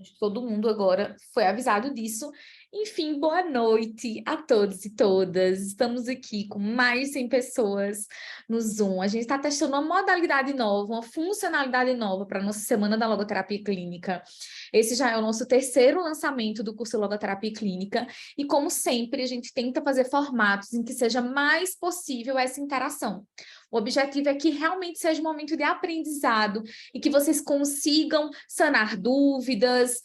Acho que todo mundo agora foi avisado disso. Enfim, boa noite a todos e todas. Estamos aqui com mais de 100 pessoas no Zoom. A gente está testando uma modalidade nova, uma funcionalidade nova para a nossa Semana da Logoterapia Clínica. Esse já é o nosso terceiro lançamento do curso Logoterapia Clínica. E, como sempre, a gente tenta fazer formatos em que seja mais possível essa interação. O objetivo é que realmente seja um momento de aprendizado e que vocês consigam sanar dúvidas,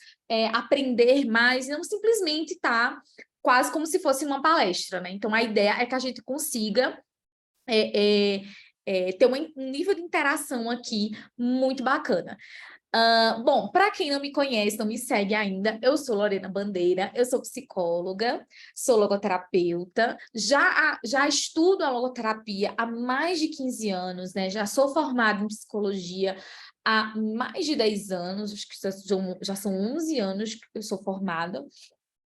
aprender mais, e não simplesmente estar quase como se fosse uma palestra, né? Então, a ideia é que a gente consiga ter um nível de interação aqui muito bacana. Bom, para quem não me conhece, não me segue ainda, eu sou Lorena Bandeira, eu sou psicóloga, sou logoterapeuta, já estudo a logoterapia há mais de 15 anos, né? Já sou formada em psicologia há mais de 10 anos, acho que já são 11 anos que eu sou formada,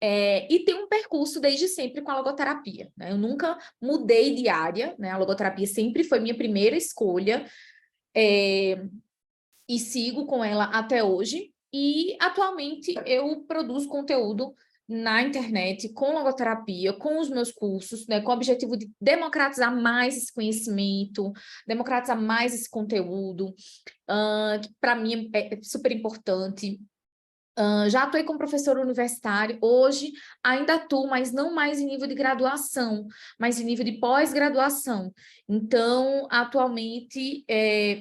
e tenho um percurso desde sempre com a logoterapia, né? Eu nunca mudei de área, né? A logoterapia sempre foi minha primeira escolha, e sigo com ela até hoje. E atualmente eu produzo conteúdo na internet com logoterapia, com os meus cursos, né, com o objetivo de democratizar mais esse conhecimento, democratizar mais esse conteúdo, que para mim é super importante. Já atuei como professora universitária, hoje ainda atuo, mas não mais em nível de graduação, mas em nível de pós-graduação. Então, atualmente,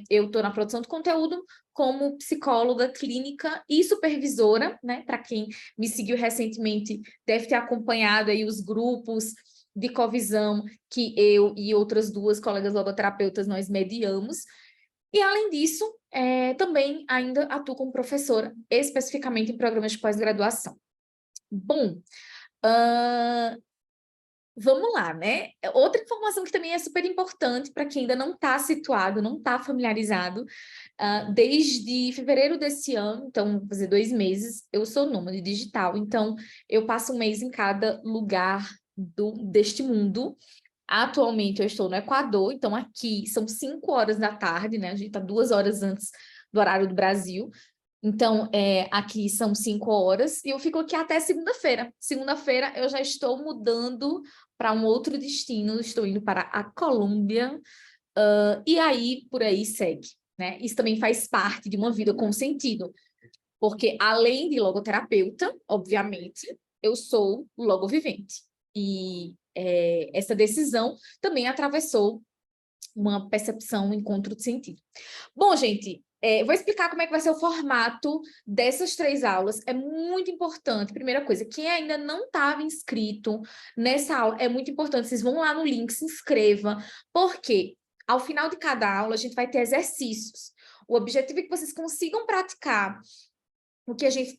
eu estou na produção de conteúdo como psicóloga clínica e supervisora, né? Para quem me seguiu recentemente, deve ter acompanhado aí os grupos de covisão que eu e outras duas colegas logoterapeutas nós mediamos. E, além disso, também ainda atuo como professora, especificamente em programas de pós-graduação. Bom, vamos lá, né? Outra informação que também é super importante para quem ainda não está situado, não está familiarizado, desde fevereiro desse ano, então, vou fazer 2 meses, eu sou nômade digital, então eu passo um mês em cada lugar deste mundo. Atualmente eu estou no Equador, então aqui são 5 horas da tarde, né? A gente está 2 horas antes do horário do Brasil. Então, aqui são 5 horas e eu fico aqui até segunda-feira. Segunda-feira eu já estou mudando para um outro destino, estou indo para a Colômbia, e aí por aí segue, né? Isso também faz parte de uma vida com sentido, porque além de logoterapeuta, obviamente, eu sou logovivente. E essa decisão também atravessou uma percepção, um encontro de sentido. Bom, gente, vou explicar como é que vai ser o formato dessas 3 aulas. É muito importante. Primeira coisa, quem ainda não estava inscrito nessa aula, é muito importante. Vocês vão lá no link, se inscreva, porque ao final de cada aula a gente vai ter exercícios. O objetivo é que vocês consigam praticar o que a gente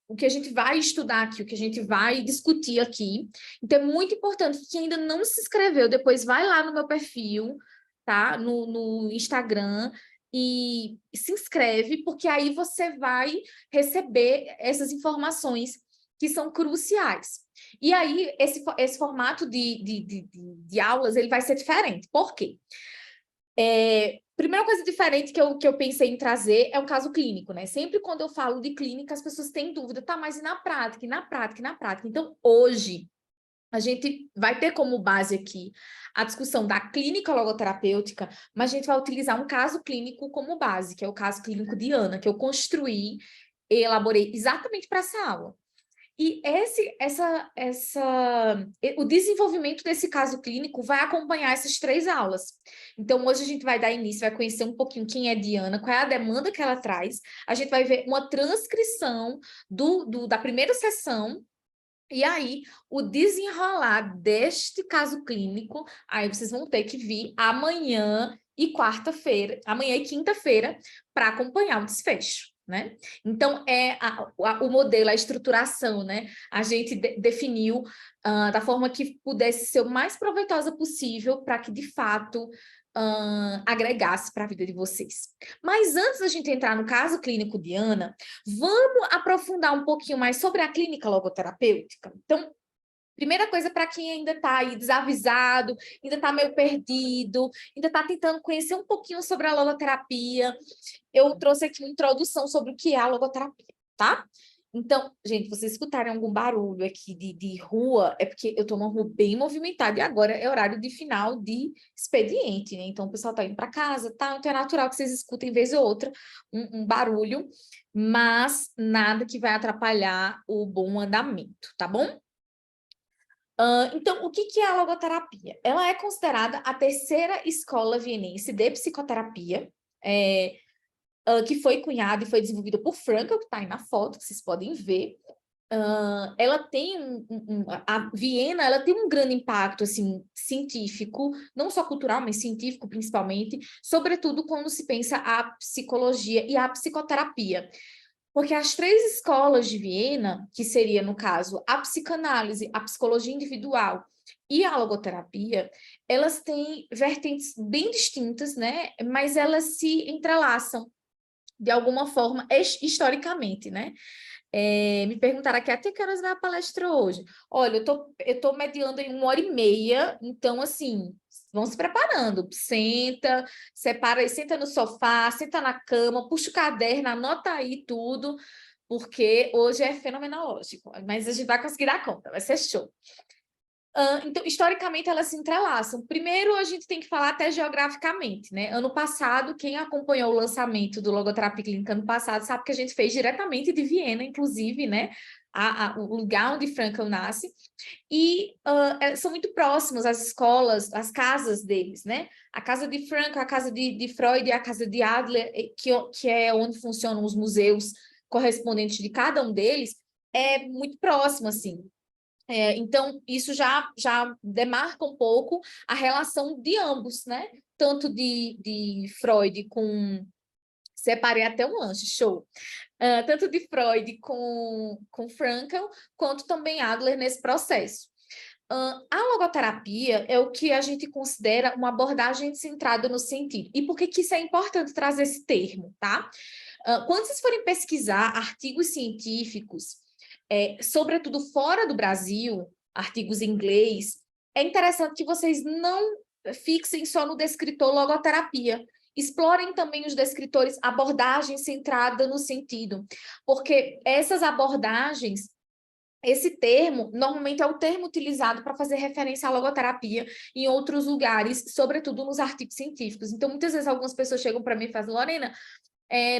o que a gente vai estudar aqui, o que a gente vai discutir aqui. Então, é muito importante que quem ainda não se inscreveu, depois vai lá no meu perfil, tá? No Instagram, e se inscreve, porque aí você vai receber essas informações que são cruciais. E aí, esse formato de aulas, ele vai ser diferente. Por quê? Primeira coisa diferente que eu pensei em trazer é um caso clínico, né? Sempre quando eu falo de clínica, as pessoas têm dúvida, tá, mas e na prática, e na prática, e na prática? Então, hoje, a gente vai ter como base aqui a discussão da clínica logoterapêutica, mas a gente vai utilizar um caso clínico como base, que é o caso clínico de Ana, que eu construí e elaborei exatamente para essa aula. E o desenvolvimento desse caso clínico vai acompanhar essas 3 aulas. Então, hoje a gente vai dar início, vai conhecer um pouquinho quem é Diana, qual é a demanda que ela traz. A gente vai ver uma transcrição da primeira sessão, e aí o desenrolar deste caso clínico, aí vocês vão ter que vir amanhã e quinta-feira, para acompanhar o desfecho, né? Então, o modelo, a estruturação, né? A gente definiu da forma que pudesse ser o mais proveitosa possível para que, de fato, agregasse para a vida de vocês. Mas antes da gente entrar no caso clínico de Ana, vamos aprofundar um pouquinho mais sobre a clínica logoterapêutica? Então, Primeira coisa para quem ainda está aí desavisado, ainda está meio perdido, ainda está tentando conhecer um pouquinho sobre a logoterapia, eu trouxe aqui uma introdução sobre o que é a logoterapia, tá? Então, gente, vocês escutarem algum barulho aqui de rua, é porque eu estou numa rua bem movimentada e agora é horário de final de expediente, né? Então, o pessoal está indo para casa, tá? Então, é natural que vocês escutem, vez ou outra, um barulho, mas nada que vai atrapalhar o bom andamento, tá bom? Então, o que é a logoterapia? Ela é considerada a terceira escola vienense de psicoterapia, que foi cunhada e foi desenvolvida por Frankl, que está aí na foto, que vocês podem ver. Ela tem a Viena, ela tem um grande impacto assim científico, não só cultural, mas científico principalmente, sobretudo quando se pensa a psicologia e a psicoterapia. Porque as três escolas de Viena, que seria, no caso, a psicanálise, a psicologia individual e a logoterapia, elas têm vertentes bem distintas, né? Mas elas se entrelaçam de alguma forma, historicamente, né? Me perguntaram aqui, até que horas vai a palestra hoje? Olha, eu tô mediando em 1h30, então, assim, vão se preparando. Senta, separa, senta no sofá, senta na cama, puxa o caderno, anota aí tudo, porque hoje é fenomenológico, mas a gente vai conseguir dar conta, vai ser show. Então, historicamente, elas se entrelaçam. Primeiro, a gente tem que falar até geograficamente, né? Ano passado, quem acompanhou o lançamento do Logoterapia Clínica ano passado sabe que a gente fez diretamente de Viena, inclusive, né? O lugar onde Frankl nasce. E são muito próximos as escolas, as casas deles, né? A casa de Frankl, a casa de Freud e a casa de Adler, que é onde funcionam os museus correspondentes de cada um deles, é muito próximo, assim. Então, isso já demarca um pouco a relação de ambos, né? Tanto de Freud com... Separei até um lanche, show. Tanto de Freud com Frankl, quanto também Adler nesse processo. A logoterapia é o que a gente considera uma abordagem centrada no sentido. E por que isso é importante trazer esse termo, tá? Quando vocês forem pesquisar artigos científicos, sobretudo fora do Brasil, artigos em inglês, é interessante que vocês não fixem só no descritor logoterapia. Explorem também os descritores abordagem centrada no sentido, porque essas abordagens, esse termo, normalmente é o termo utilizado para fazer referência à logoterapia em outros lugares, sobretudo nos artigos científicos. Então, muitas vezes, algumas pessoas chegam para mim e falam, Lorena,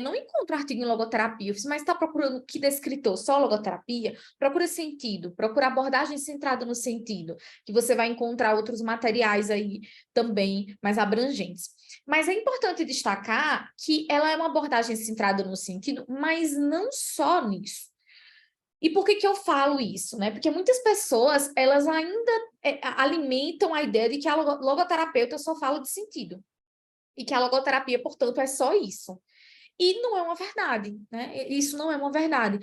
não encontro artigo em logoterapia, mas está procurando que descritor? Só logoterapia? Procura sentido, procura abordagem centrada no sentido, que você vai encontrar outros materiais aí também mais abrangentes. Mas é importante destacar que ela é uma abordagem centrada no sentido, mas não só nisso. E por que eu falo isso, né? Porque muitas pessoas, elas ainda alimentam a ideia de que a logoterapeuta só fala de sentido. E que a logoterapia, portanto, é só isso. E não é uma verdade, né? Isso não é uma verdade.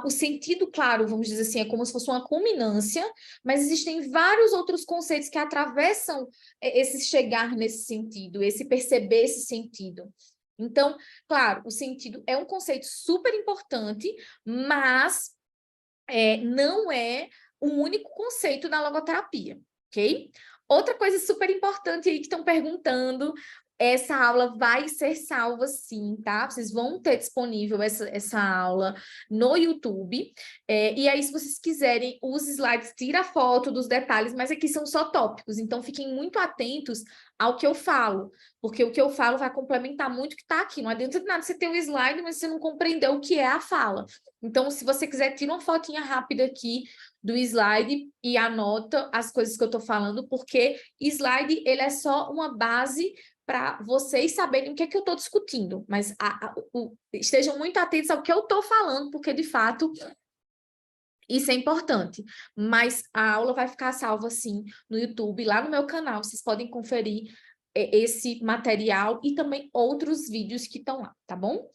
O sentido, claro, vamos dizer assim, é como se fosse uma culminância, mas existem vários outros conceitos que atravessam esse chegar nesse sentido, esse perceber esse sentido. Então, claro, o sentido é um conceito super importante, mas não é o único conceito da logoterapia, ok? Outra coisa super importante aí que estão perguntando, essa aula vai ser salva sim, tá? Vocês vão ter disponível essa aula no YouTube. E aí, se vocês quiserem, os slides, tira foto dos detalhes, mas aqui são só tópicos, então fiquem muito atentos ao que eu falo, porque o que eu falo vai complementar muito o que está aqui. Não adianta de nada você ter o slide, mas você não compreendeu o que é a fala. Então, se você quiser, tira uma fotinha rápida aqui do slide e anota as coisas que eu estou falando, porque slide ele é só uma base para vocês saberem o que é que eu estou discutindo, mas estejam muito atentos ao que eu estou falando, porque, de fato, isso é importante. Mas a aula vai ficar salva, sim, no YouTube, lá no meu canal, vocês podem conferir esse material e também outros vídeos que estão lá, tá bom?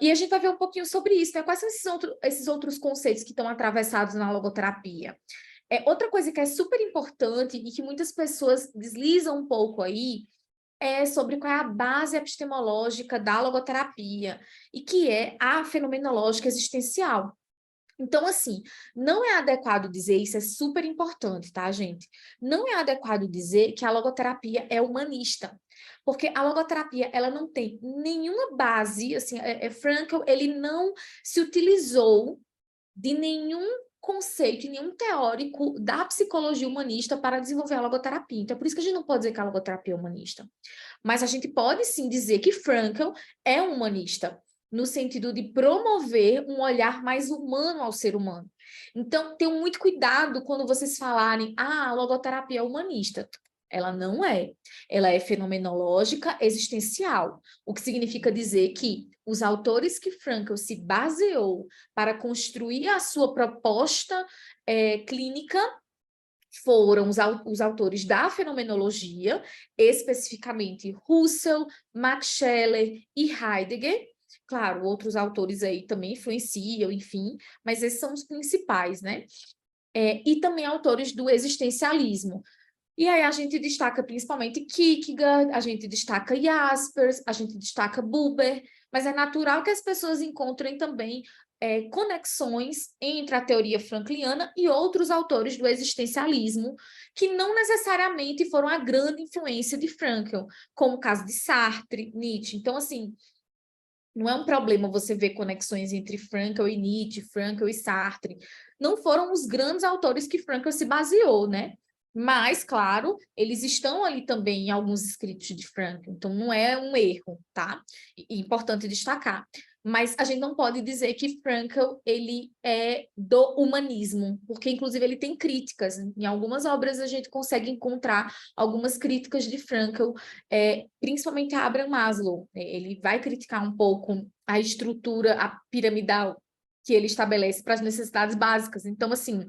E a gente vai ver um pouquinho sobre isso, né? Quais são esses outros conceitos que estão atravessados na logoterapia? Outra coisa que é super importante e que muitas pessoas deslizam um pouco aí é sobre qual é a base epistemológica da logoterapia, e que é a fenomenológica existencial. Então, assim, não é adequado dizer, isso é super importante, tá, gente? Não é adequado dizer que a logoterapia é humanista, porque a logoterapia, ela não tem nenhuma base, assim, Frankl, ele não se utilizou de nenhum conceito, nenhum teórico da psicologia humanista para desenvolver a logoterapia. Então, é por isso que a gente não pode dizer que a logoterapia é humanista. Mas a gente pode sim dizer que Frankl é um humanista, no sentido de promover um olhar mais humano ao ser humano. Então, tenham muito cuidado quando vocês falarem, a logoterapia é humanista. Ela não é. Ela é fenomenológica existencial, o que significa dizer que os autores que Frankl se baseou para construir a sua proposta clínica foram os autores da fenomenologia, especificamente Husserl, Max Scheler e Heidegger. Claro, outros autores aí também influenciam, enfim, mas esses são os principais, né? E também autores do existencialismo. E aí a gente destaca principalmente Kierkegaard, a gente destaca Jaspers, a gente destaca Buber, mas é natural que as pessoas encontrem também conexões entre a teoria frankliana e outros autores do existencialismo, que não necessariamente foram a grande influência de Frankl, como o caso de Sartre, Nietzsche. Então, assim, não é um problema você ver conexões entre Frankl e Nietzsche, Frankl e Sartre. Não foram os grandes autores que Frankl se baseou, né? Mas, claro, eles estão ali também em alguns escritos de Frankl, então não é um erro, tá? E importante destacar. Mas a gente não pode dizer que Frankl, ele é do humanismo, porque, inclusive, ele tem críticas. Em algumas obras a gente consegue encontrar algumas críticas de Frankl, principalmente a Abraham Maslow. Ele vai criticar um pouco a estrutura, a piramidal que ele estabelece para as necessidades básicas. Então, assim,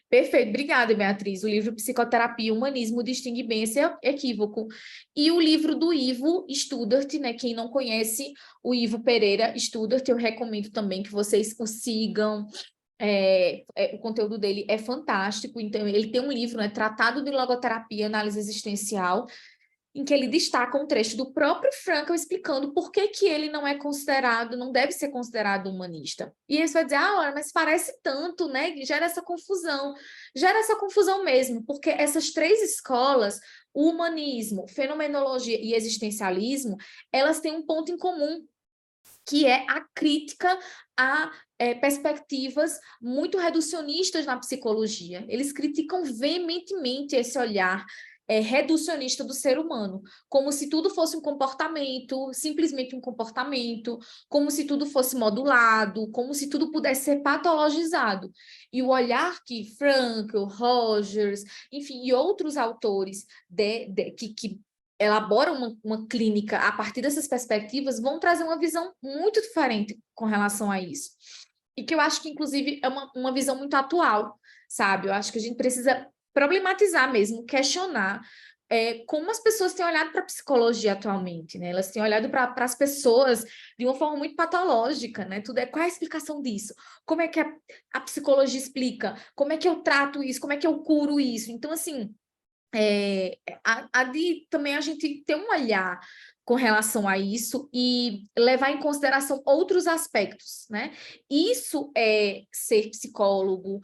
perfeito, obrigada, Beatriz. O livro Psicoterapia e Humanismo distingue bem esse equívoco. E o livro do Ivo Studart, né? Quem não conhece o Ivo Pereira Studart, eu recomendo também que vocês o sigam. O conteúdo dele é fantástico. Então, ele tem um livro, né? Tratado de Logoterapia e Análise Existencial, em que ele destaca um trecho do próprio Frankl explicando por que que ele não é considerado, não deve ser considerado humanista. E aí você vai dizer, mas parece tanto, né? Gera essa confusão. Gera essa confusão mesmo, porque essas três escolas, o humanismo, fenomenologia e existencialismo, elas têm um ponto em comum, que é a crítica a perspectivas muito reducionistas na psicologia. Eles criticam veementemente esse olhar reducionista do ser humano, como se tudo fosse um comportamento, simplesmente um comportamento, como se tudo fosse modulado, como se tudo pudesse ser patologizado. E o olhar que Frankl, Rogers, enfim, e outros autores que elaboram uma clínica a partir dessas perspectivas, vão trazer uma visão muito diferente com relação a isso. E que eu acho que, inclusive, é uma visão muito atual, sabe? Eu acho que a gente precisa problematizar mesmo, questionar como as pessoas têm olhado para a psicologia atualmente, né? Elas têm olhado para as pessoas de uma forma muito patológica, né? Qual é a explicação disso? Como é que a psicologia explica? Como é que eu trato isso? Como é que eu curo isso? Então, assim, também a gente ter um olhar com relação a isso e levar em consideração outros aspectos, né? Isso é ser psicólogo,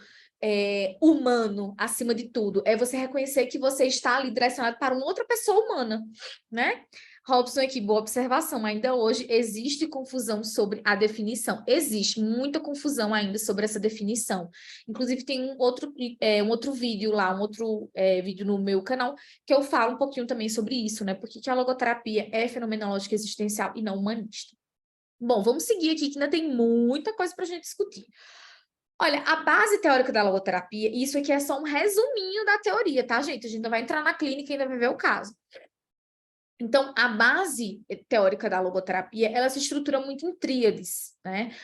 humano, acima de tudo. É você reconhecer que você está ali direcionado para uma outra pessoa humana, né? Robson aqui, boa observação. Ainda hoje existe confusão sobre a definição. Existe muita confusão ainda sobre essa definição. Inclusive, tem um outro vídeo lá, vídeo no meu canal, que eu falo um pouquinho também sobre isso, né? Por que a logoterapia é fenomenológica existencial e não humanista. Bom, vamos seguir aqui, que ainda tem muita coisa para a gente discutir. Olha, a base teórica da logoterapia, isso aqui é só um resuminho da teoria, tá, gente? A gente ainda vai entrar na clínica e ainda vai ver o caso. Então, a base teórica da logoterapia, ela se estrutura muito em tríades, né?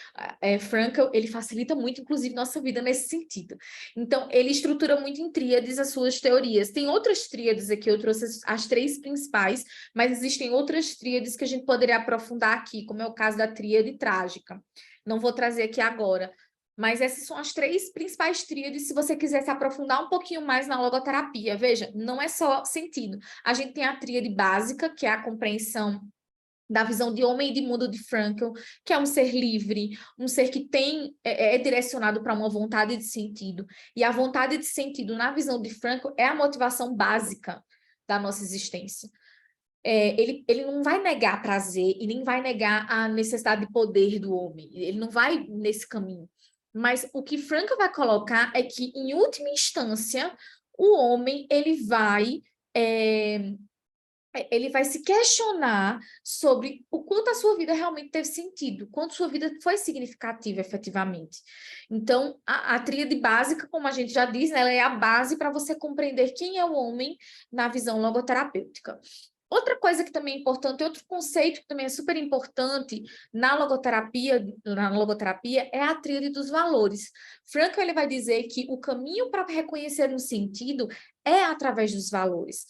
Frankl, ele facilita muito, inclusive, nossa vida nesse sentido. Então, ele estrutura muito em tríades as suas teorias. Tem outras tríades aqui, eu trouxe as três principais, mas existem outras tríades que a gente poderia aprofundar aqui, como é o caso da tríade trágica. Não vou trazer aqui agora, mas essas são as três principais tríades, se você quiser se aprofundar um pouquinho mais na logoterapia. Veja, não é só sentido. A gente tem a tríade básica, que é a compreensão da visão de homem e de mundo de Frankl, que é um ser livre, um ser que é direcionado para uma vontade de sentido. E a vontade de sentido, na visão de Frankl, é a motivação básica da nossa existência. Ele não vai negar prazer e nem vai negar a necessidade de poder do homem. Ele não vai nesse caminho. Mas o que Frankl vai colocar é que, em última instância, o homem ele vai se questionar sobre o quanto a sua vida realmente teve sentido, quanto sua vida foi significativa efetivamente. Então, a tríade básica, como a gente já diz, né, ela é a base para você compreender quem é o homem na visão logoterapêutica. Outra coisa que também é importante, outro conceito que também é super importante na logoterapia é a tríade dos valores. Frankl, ele vai dizer que o caminho para reconhecer um sentido é através dos valores.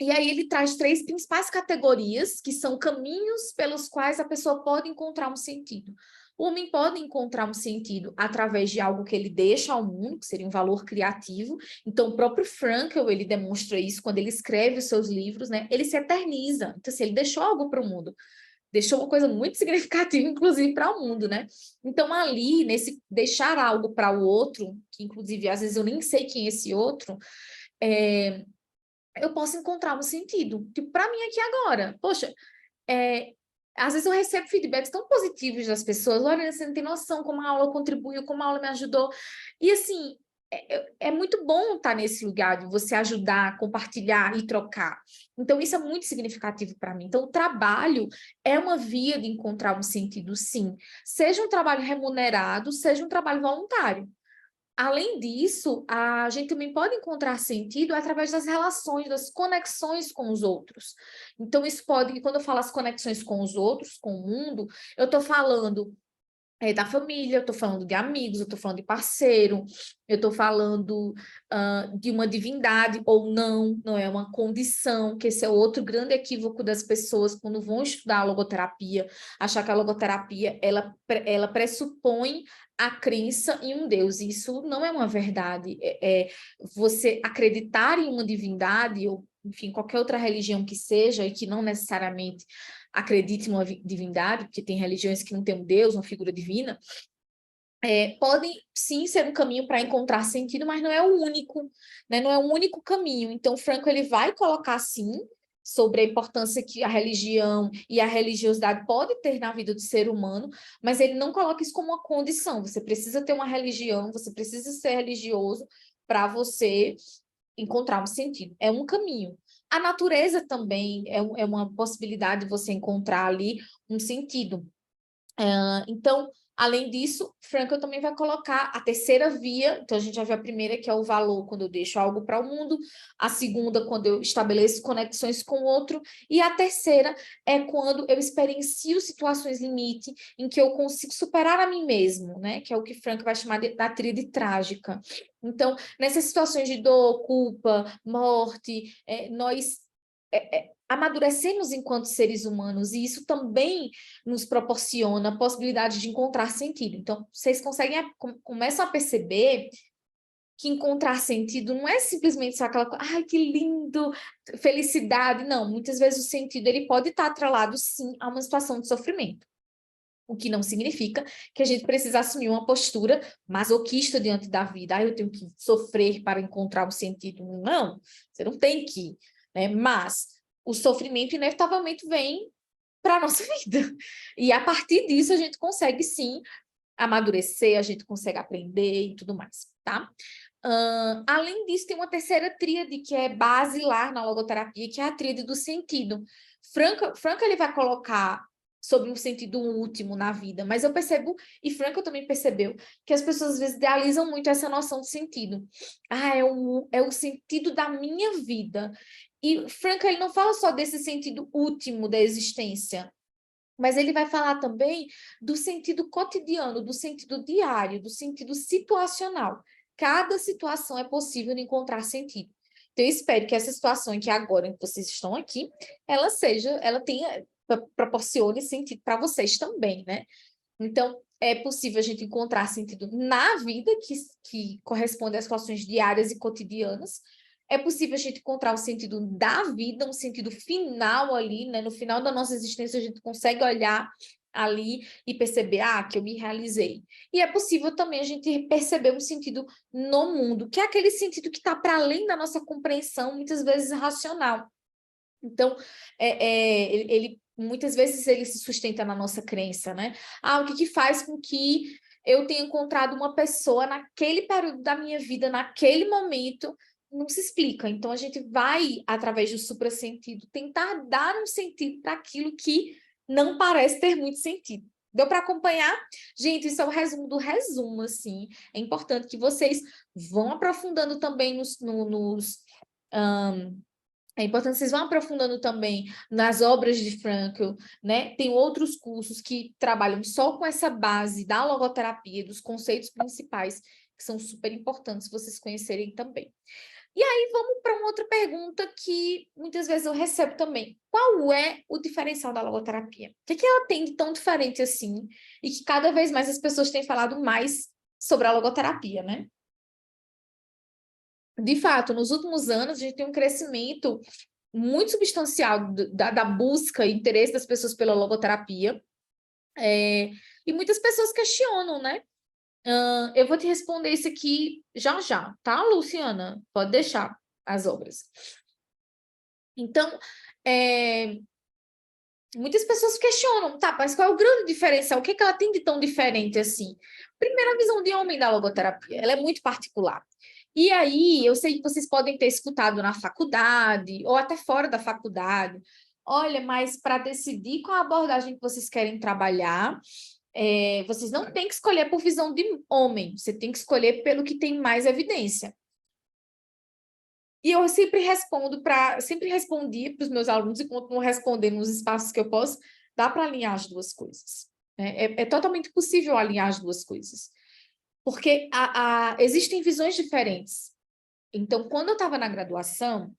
E aí ele traz 3 principais categorias, que são caminhos pelos quais a pessoa pode encontrar um sentido. O homem pode encontrar um sentido através de algo que ele deixa ao mundo, que seria um valor criativo. Então, o próprio Frankl, ele demonstra isso quando ele escreve os seus livros, né? Ele se eterniza. Então, assim, ele deixou algo para o mundo. Deixou uma coisa muito significativa, inclusive, para o mundo, né? Então, ali, nesse deixar algo para o outro, que, inclusive, às vezes eu nem sei quem é esse outro, eu posso encontrar um sentido. Tipo, para mim aqui agora. Poxa, às vezes eu recebo feedbacks tão positivos das pessoas. Olha, você não tem noção como a aula contribuiu, como a aula me ajudou. E assim, é muito bom estar nesse lugar de você ajudar, compartilhar e trocar. Então, isso é muito significativo para mim. Então, o trabalho é uma via de encontrar um sentido, sim. Seja um trabalho remunerado, seja um trabalho voluntário. Além disso, a gente também pode encontrar sentido através das relações, das conexões com os outros. Então, isso pode, quando eu falo as conexões com os outros, com o mundo, eu estou falando da família, eu estou falando de amigos, eu estou falando de parceiro, eu estou falando de uma divindade ou não, não é uma condição, que esse é outro grande equívoco das pessoas quando vão estudar a logoterapia, achar que a logoterapia, ela pressupõe a crença em um Deus, e isso não é uma verdade. Você acreditar em uma divindade, ou enfim, qualquer outra religião que seja, e que não necessariamente acredite em uma divindade, porque tem religiões que não têm um Deus, uma figura divina, podem sim ser um caminho para encontrar sentido, mas não é o único, né? Não é o único caminho. Então, Frankl, ele vai colocar sim sobre a importância que a religião e a religiosidade pode ter na vida do ser humano, mas ele não coloca isso como uma condição. Você precisa ter uma religião, você precisa ser religioso para você encontrar um sentido. É um caminho. A natureza também é uma possibilidade de você encontrar ali um sentido. Então, além disso, Frankl também vai colocar a terceira via. Então, a gente já viu a primeira, que é o valor, quando eu deixo algo para o mundo. A segunda, quando eu estabeleço conexões com o outro. E a terceira é quando eu experiencio situações limite em que eu consigo superar a mim mesmo, né? Que é o que Frankl vai chamar da tríade trágica. Então, nessas situações de dor, culpa, morte, nós amadurecemos enquanto seres humanos, e isso também nos proporciona a possibilidade de encontrar sentido. Então, vocês começam a perceber que encontrar sentido não é simplesmente só aquela coisa, ai, que lindo, felicidade. Não, muitas vezes o sentido ele pode estar atrelado, sim, a uma situação de sofrimento. O que não significa que a gente precisa assumir uma postura masoquista diante da vida. Ah, eu tenho que sofrer para encontrar um sentido. Não, você não tem que, né? Mas o sofrimento inevitavelmente vem para a nossa vida. E a partir disso a gente consegue, sim, amadurecer, a gente consegue aprender e tudo mais, tá? Além disso, tem uma terceira tríade que é basilar na logoterapia, que é a tríade do sentido. Frankl ele vai colocar sobre um sentido último na vida, mas eu percebo, e Frankl também percebeu, que as pessoas às vezes idealizam muito essa noção de sentido. Ah, é o sentido da minha vida. E Frankl ele não fala só desse sentido último da existência, mas ele vai falar também do sentido cotidiano, do sentido diário, do sentido situacional. Cada situação é possível de encontrar sentido. Então, eu espero que essa situação em que agora em que vocês estão aqui, ela tenha, proporcione sentido para vocês também, né? Então, é possível a gente encontrar sentido na vida, que corresponde às situações diárias e cotidianas. é possível a gente encontrar o sentido da vida, um sentido final ali, né? No final da nossa existência, a gente consegue olhar ali e perceber, que eu me realizei. E é possível também a gente perceber um sentido no mundo, que é aquele sentido que está para além da nossa compreensão, muitas vezes racional. Então, ele muitas vezes ele se sustenta na nossa crença, né? O que faz com que eu tenha encontrado uma pessoa naquele período da minha vida, naquele momento, não se explica. Então, a gente vai, através do suprassentido, tentar dar um sentido para aquilo que não parece ter muito sentido. Deu para acompanhar? Gente, isso é o resumo do resumo, assim. É importante que vocês vão aprofundando também é importante que vocês vão aprofundando também nas obras de Frankl, né? Tem outros cursos que trabalham só com essa base da logoterapia, dos conceitos principais, que são super importantes vocês conhecerem também. E aí, vamos para uma outra pergunta que muitas vezes eu recebo também. Qual é o diferencial da logoterapia? O que ela tem de tão diferente assim? E que cada vez mais as pessoas têm falado mais sobre a logoterapia, né? De fato, nos últimos anos, a gente tem um crescimento muito substancial da busca e interesse das pessoas pela logoterapia. E muitas pessoas questionam, né? Eu vou te responder isso aqui já já, tá, Luciana? Pode deixar as obras. Então, muitas pessoas questionam, tá, mas qual é o grande diferencial? O que ela tem de tão diferente assim? Primeiro, a visão de homem da logoterapia, ela é muito particular. E aí, eu sei que vocês podem ter escutado na faculdade, ou até fora da faculdade, olha, mas para decidir qual abordagem que vocês querem trabalhar, vocês não têm que escolher por visão de homem, você tem que escolher pelo que tem mais evidência. E eu sempre respondi para os meus alunos e continuo respondendo nos espaços que eu posso, dá para alinhar as duas coisas. É totalmente possível alinhar as duas coisas. Porque existem visões diferentes. Então, quando eu estava na graduação,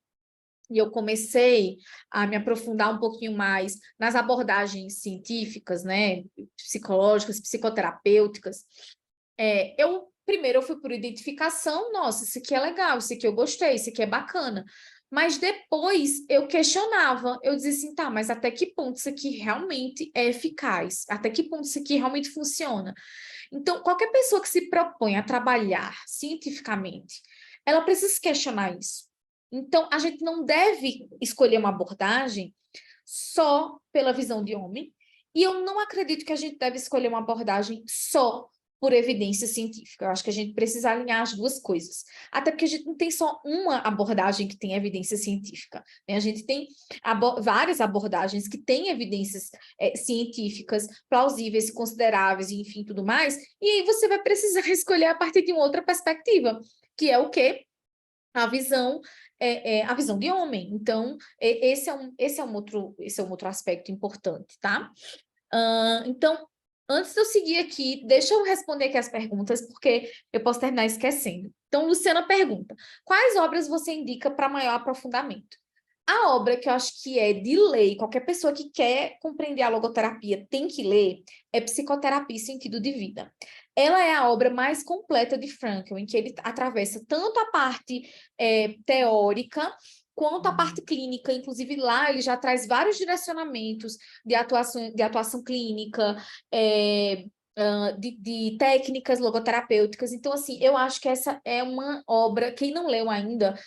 e eu comecei a me aprofundar um pouquinho mais nas abordagens científicas, né, psicológicas, psicoterapêuticas, primeiro eu fui por identificação, nossa, isso aqui é legal, isso aqui eu gostei, isso aqui é bacana. Mas depois eu questionava, eu dizia assim, tá, mas até que ponto isso aqui realmente é eficaz? Até que ponto isso aqui realmente funciona? Então, qualquer pessoa que se propõe a trabalhar cientificamente, ela precisa questionar isso. Então, a gente não deve escolher uma abordagem só pela visão de homem, e eu não acredito que a gente deve escolher uma abordagem só por evidência científica. Eu acho que a gente precisa alinhar as duas coisas. Até porque a gente não tem só uma abordagem que tem evidência científica, né? A gente tem várias abordagens que têm evidências científicas plausíveis, consideráveis, e enfim, tudo mais, e aí você vai precisar escolher a partir de uma outra perspectiva, que é o quê? A visão a visão de homem. Então, esse é um outro aspecto importante, tá? Então, antes de eu seguir aqui, deixa eu responder aqui as perguntas, porque eu posso terminar esquecendo. Então, Luciana pergunta, quais obras você indica para maior aprofundamento? A obra que eu acho que é de lei, qualquer pessoa que quer compreender a logoterapia tem que ler, é Psicoterapia e Sentido de Vida. Ela é a obra mais completa de Frankl, em que ele atravessa tanto a parte teórica quanto a parte clínica. Inclusive, lá ele já traz vários direcionamentos de atuação clínica, de técnicas logoterapêuticas. Então, assim, eu acho que essa é uma obra, quem não leu ainda,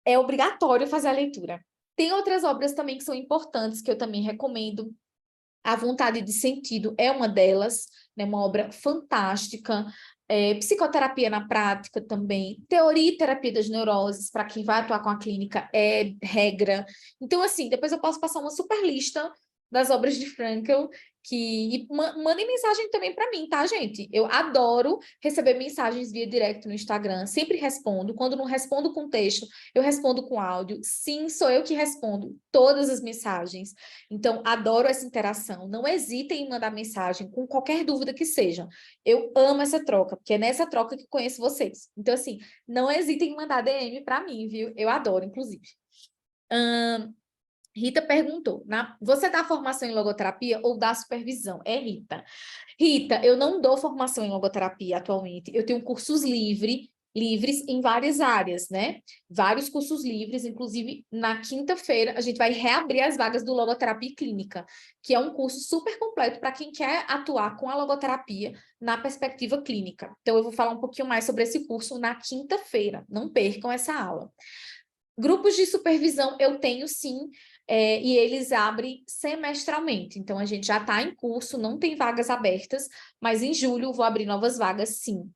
é obrigatório fazer a leitura. Tem outras obras também que são importantes, que eu também recomendo. A Vontade de Sentido é uma delas, né? Uma obra fantástica. Psicoterapia na prática também. Teoria e terapia das neuroses, para quem vai atuar com a clínica, é regra. Então, assim, depois eu posso passar uma super lista das obras de Frankl, e mandem mensagem também para mim, tá, gente? Eu adoro receber mensagens via direct no Instagram, sempre respondo. Quando não respondo com texto, eu respondo com áudio. Sim, sou eu que respondo todas as mensagens. Então, adoro essa interação. Não hesitem em mandar mensagem com qualquer dúvida que seja. Eu amo essa troca, porque é nessa troca que eu conheço vocês. Então, assim, não hesitem em mandar DM para mim, viu? Eu adoro, inclusive. Rita perguntou, você dá formação em logoterapia ou dá supervisão? É Rita. Rita, eu não dou formação em logoterapia atualmente. Eu tenho cursos livres livres em várias áreas, né? Vários cursos livres, inclusive na quinta-feira a gente vai reabrir as vagas do Logoterapia Clínica, que é um curso super completo para quem quer atuar com a logoterapia na perspectiva clínica. Então eu vou falar um pouquinho mais sobre esse curso na quinta-feira, não percam essa aula. Grupos de supervisão eu tenho sim, e eles abrem semestralmente. Então, a gente já está em curso, não tem vagas abertas, mas em julho vou abrir novas vagas sim.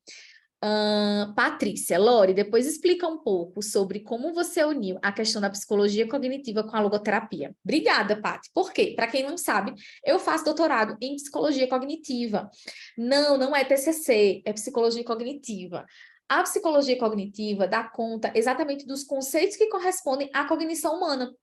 Patrícia, Lore, depois explica um pouco sobre como você uniu a questão da psicologia cognitiva com a logoterapia. Obrigada, Paty. Por quê? Para quem não sabe, eu faço doutorado em psicologia cognitiva. Não é TCC, é psicologia cognitiva. A psicologia cognitiva dá conta exatamente dos conceitos que correspondem à cognição humana.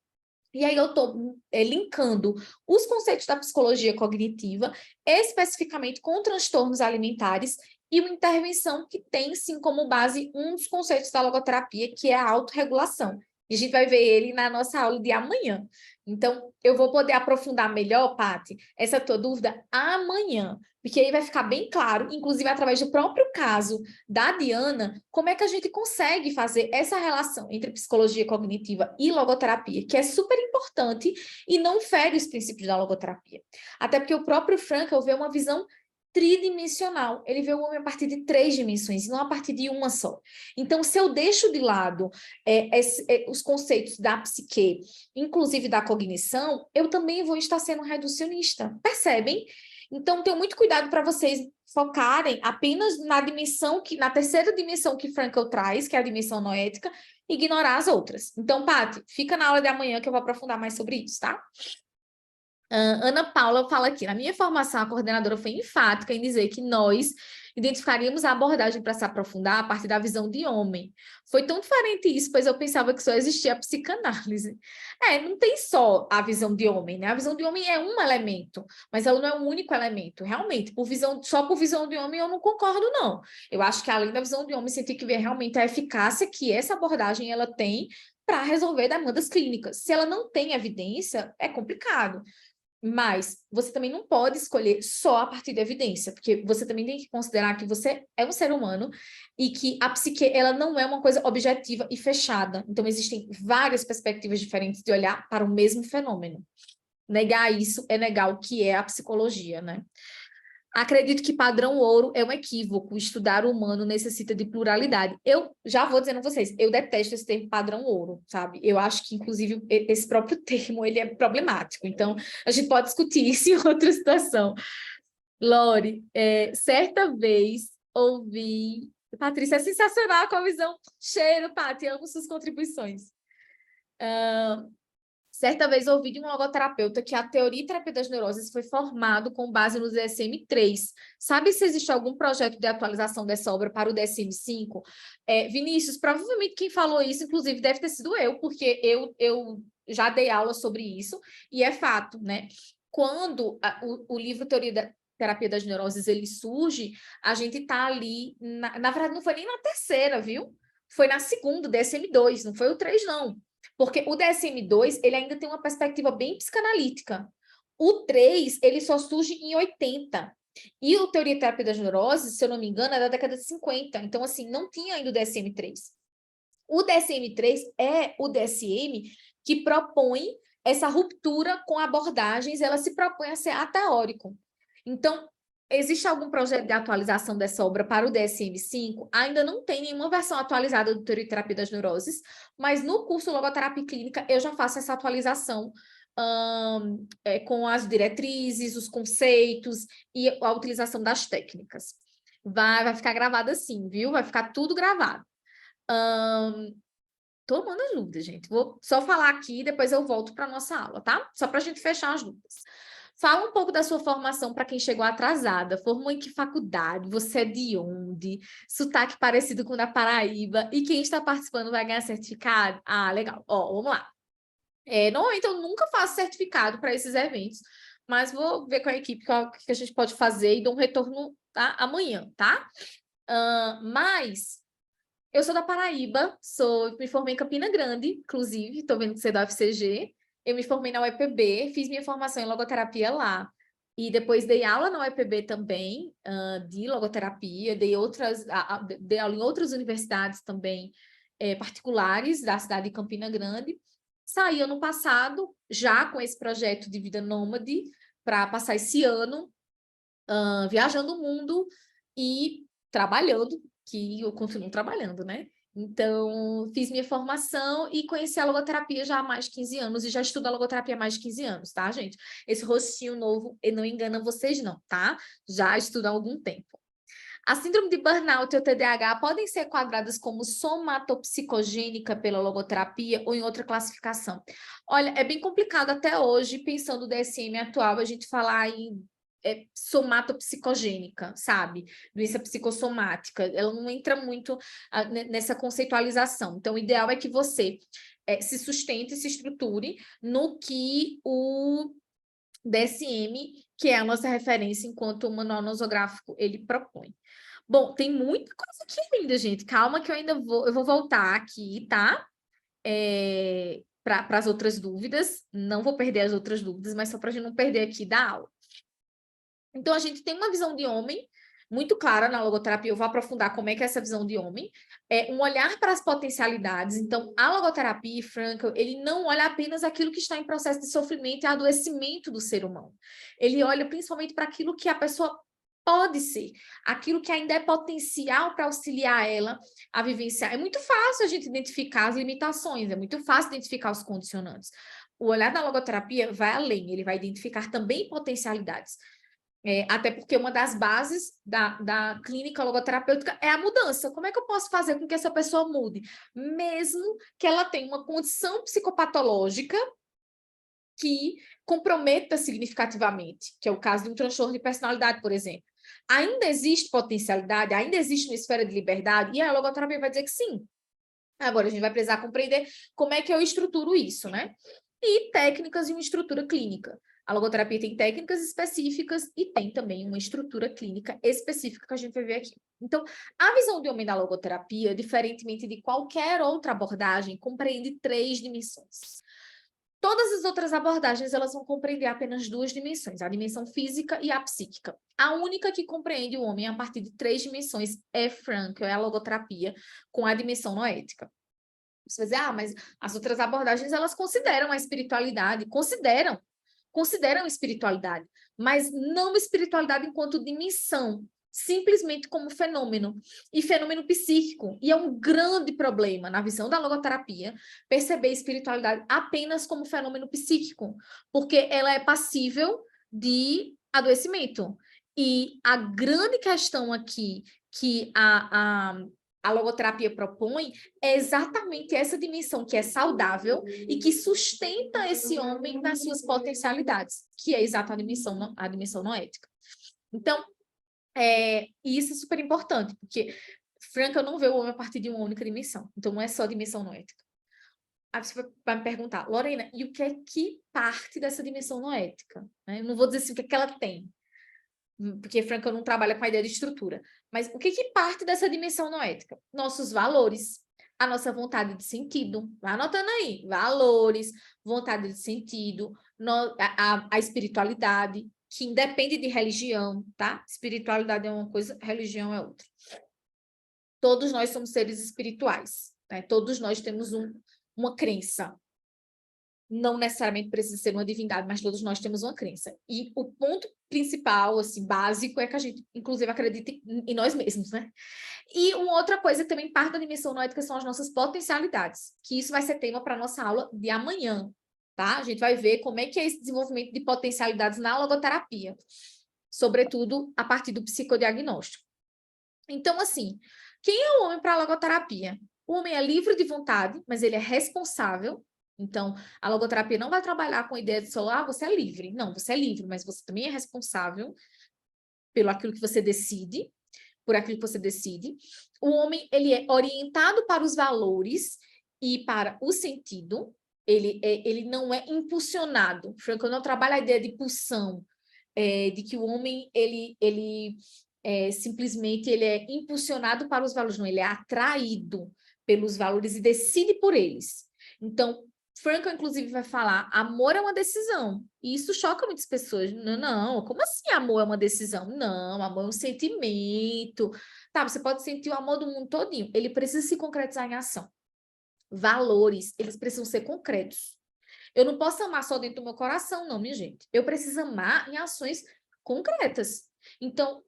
E aí eu estou linkando os conceitos da psicologia cognitiva, especificamente com transtornos alimentares, e uma intervenção que tem, sim, como base um dos conceitos da logoterapia, que é a autorregulação. E a gente vai ver ele na nossa aula de amanhã. Então, eu vou poder aprofundar melhor, Paty, essa tua dúvida amanhã, porque aí vai ficar bem claro, inclusive através do próprio caso da Diana, como é que a gente consegue fazer essa relação entre psicologia cognitiva e logoterapia, que é super importante e não fere os princípios da logoterapia. Até porque o próprio Frankl vê uma visão tridimensional. Ele vê o homem a partir de 3 dimensões, e não a partir de uma só. Então, se eu deixo de lado os conceitos da psique, inclusive da cognição, eu também vou estar sendo reducionista. Percebem? Então, tenham muito cuidado para vocês focarem apenas na dimensão, na terceira dimensão que Frankl traz, que é a dimensão noética, e ignorar as outras. Então, Paty, fica na aula de amanhã que eu vou aprofundar mais sobre isso, tá? Ana Paula fala aqui, na minha formação, a coordenadora foi enfática em dizer que nós identificaríamos a abordagem para se aprofundar a partir da visão de homem. Foi tão diferente isso, pois eu pensava que só existia a psicanálise. Não tem só a visão de homem, né? A visão de homem é um elemento, mas ela não é o único elemento. Realmente, só por visão de homem eu não concordo, não. Eu acho que além da visão de homem, você tem que ver realmente a eficácia que essa abordagem ela tem para resolver demandas clínicas. Se ela não tem evidência, é complicado. Mas você também não pode escolher só a partir da evidência, porque você também tem que considerar que você é um ser humano e que a psique, ela não é uma coisa objetiva e fechada. Então, existem várias perspectivas diferentes de olhar para o mesmo fenômeno. Negar isso é negar o que é a psicologia, né? Acredito que padrão ouro é um equívoco. Estudar o humano necessita de pluralidade. Eu já vou dizendo a vocês, eu detesto esse termo padrão ouro, sabe? Eu acho que, inclusive, esse próprio termo, ele é problemático. Então, a gente pode discutir isso em outra situação. Lore, certa vez ouvi... Patrícia, é sensacional com a visão. Cheiro, Paty, amo suas contribuições. Certa vez ouvi de um logoterapeuta que a teoria e terapia das neuroses foi formado com base no DSM-3. Sabe se existe algum projeto de atualização dessa obra para o DSM-5? Vinícius, provavelmente quem falou isso, inclusive, deve ter sido eu, porque eu já dei aula sobre isso, e é fato, né? Quando o livro Teoria da Terapia das Neuroses ele surge, a gente está ali, na verdade, não foi nem na terceira, viu? Foi na segunda, DSM-2, não foi o 3, não. Porque o DSM-2, ele ainda tem uma perspectiva bem psicanalítica. O 3, ele só surge em 80. E o Teoria e Terapia das Neuroses, se eu não me engano, é da década de 50. Então, assim, não tinha ainda o DSM-3. O DSM-3 é o DSM que propõe essa ruptura com abordagens, ela se propõe a ser ateórico. Então, existe algum projeto de atualização dessa obra para o DSM-5? Ainda não tem nenhuma versão atualizada do Teoria e Terapia das Neuroses, mas no curso Logoterapia Clínica eu já faço essa atualização com as diretrizes, os conceitos e a utilização das técnicas. Vai ficar gravado assim, viu? Vai ficar tudo gravado. Tô amando as dúvidas, gente. Vou só falar aqui e depois eu volto para a nossa aula, tá? Só para a gente fechar as dúvidas. Fala um pouco da sua formação para quem chegou atrasada. Formou em que faculdade? Você é de onde? Sotaque parecido com o da Paraíba. E quem está participando vai ganhar certificado? Ah, legal. Ó, vamos lá. Normalmente eu nunca faço certificado para esses eventos, mas vou ver com a equipe o que a gente pode fazer e dou um retorno amanhã, tá? Mas eu sou da Paraíba, me formei em Campina Grande, inclusive, estou vendo que você é da UFCG. Eu me formei na UEPB, fiz minha formação em logoterapia lá. E depois dei aula na UEPB também, de logoterapia, dei aula em outras universidades também, particulares da cidade de Campina Grande. Saí ano passado, já com esse projeto de vida nômade, para passar esse ano viajando o mundo e trabalhando, que eu continuo trabalhando, né? Então, fiz minha formação e conheci a logoterapia já há mais de 15 anos, e já estudo a logoterapia há mais de 15 anos, tá, gente? Esse rostinho novo, não engana vocês não, tá? Já estudo há algum tempo. A síndrome de burnout e o TDAH podem ser quadradas como somatopsicogênica pela logoterapia ou em outra classificação? Olha, é bem complicado até hoje, pensando no DSM atual, a gente falar em somatopsicogênica, sabe? Doença psicossomática. Ela não entra muito nessa conceitualização. Então, o ideal é que você se sustente, se estruture no que o DSM, que é a nossa referência enquanto manual nosográfico, ele propõe. Bom, tem muita coisa aqui ainda, gente. Calma que eu vou voltar aqui, tá? Para as outras dúvidas. Não vou perder as outras dúvidas, mas só para a gente não perder aqui da aula. Então, a gente tem uma visão de homem muito clara na logoterapia. Eu vou aprofundar como é que é essa visão de homem. É um olhar para as potencialidades. Então, a logoterapia, Frankl, ele não olha apenas aquilo que está em processo de sofrimento e adoecimento do ser humano. Ele olha principalmente para aquilo que a pessoa pode ser, aquilo que ainda é potencial para auxiliar ela a vivenciar. É muito fácil a gente identificar as limitações, é muito fácil identificar os condicionantes. O olhar da logoterapia vai além, ele vai identificar também potencialidades. Até porque uma das bases da clínica logoterapêutica é a mudança. Como é que eu posso fazer com que essa pessoa mude? Mesmo que ela tenha uma condição psicopatológica que comprometa significativamente, que é o caso de um transtorno de personalidade, por exemplo. Ainda existe potencialidade, ainda existe uma esfera de liberdade, e a logoterapia vai dizer que sim. Agora, a gente vai precisar compreender como é que eu estruturo isso, né? E técnicas e uma estrutura clínica. A logoterapia tem técnicas específicas e tem também uma estrutura clínica específica que a gente vai ver aqui. Então, a visão de homem da logoterapia, diferentemente de qualquer outra abordagem, compreende 3 dimensões. Todas as outras abordagens, elas vão compreender apenas 2 dimensões, a dimensão física e a psíquica. A única que compreende o homem a partir de 3 dimensões é Frankl, é a logoterapia, com a dimensão noética. Você vai dizer, mas as outras abordagens, elas consideram a espiritualidade, consideram espiritualidade, mas não espiritualidade enquanto dimensão, simplesmente como fenômeno, e fenômeno psíquico. E é um grande problema, na visão da logoterapia, perceber a espiritualidade apenas como fenômeno psíquico, porque ela é passível de adoecimento. E a grande questão aqui que a logoterapia propõe é exatamente essa dimensão que é saudável e que sustenta esse homem nas suas potencialidades, que é exatamente a dimensão noética. Então, isso é super importante, porque Frankl não vê o homem a partir de uma única dimensão, então não é só a dimensão noética. Aí você vai me perguntar, Lorena, e o que é que parte dessa dimensão noética? Eu não vou dizer assim o que é que ela tem, porque Frankl não trabalha com a ideia de estrutura, mas o que parte dessa dimensão noética? Nossos valores, a nossa vontade de sentido, vai anotando aí, valores, vontade de sentido, a espiritualidade, que independe de religião, tá? Espiritualidade é uma coisa, religião é outra. Todos nós somos seres espirituais, né? Todos nós temos uma crença. Não necessariamente precisa ser uma divindade, mas todos nós temos uma crença. E o ponto principal, assim, básico, é que a gente, inclusive, acredita em nós mesmos, né? E uma outra coisa que também parte da dimensão noética são as nossas potencialidades, que isso vai ser tema para a nossa aula de amanhã, tá? A gente vai ver como é que é esse desenvolvimento de potencialidades na logoterapia, sobretudo a partir do psicodiagnóstico. Então, assim, quem é o homem para a logoterapia? O homem é livre de vontade, mas ele é responsável. Então, a logoterapia não vai trabalhar com a ideia de só, você é livre. Não, você é livre, mas você também é responsável pelo aquilo que você decide, por aquilo que você decide. O homem, ele é orientado para os valores e para o sentido. Ele não é impulsionado. Frankl não trabalha a ideia de pulsão, de que o homem, simplesmente ele é impulsionado para os valores. Não, ele é atraído pelos valores e decide por eles. Então, Frankl, inclusive, vai falar, amor é uma decisão. E isso choca muitas pessoas. Não, não, como assim amor é uma decisão? Não, amor é um sentimento. Tá, você pode sentir o amor do mundo todinho. Ele precisa se concretizar em ação. Valores, eles precisam ser concretos. Eu não posso amar só dentro do meu coração, não, minha gente. Eu preciso amar em ações concretas. Então,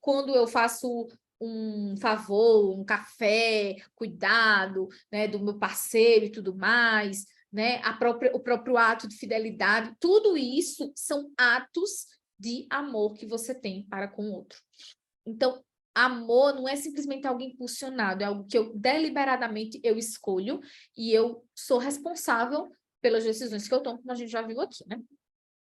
quando eu faço um favor, um café, cuidado, né, do meu parceiro e tudo mais, né, o próprio ato de fidelidade, tudo isso são atos de amor que você tem para com o outro. Então, amor não é simplesmente algo impulsionado, é algo que eu deliberadamente eu escolho e eu sou responsável pelas decisões que eu tomo, como a gente já viu aqui, né?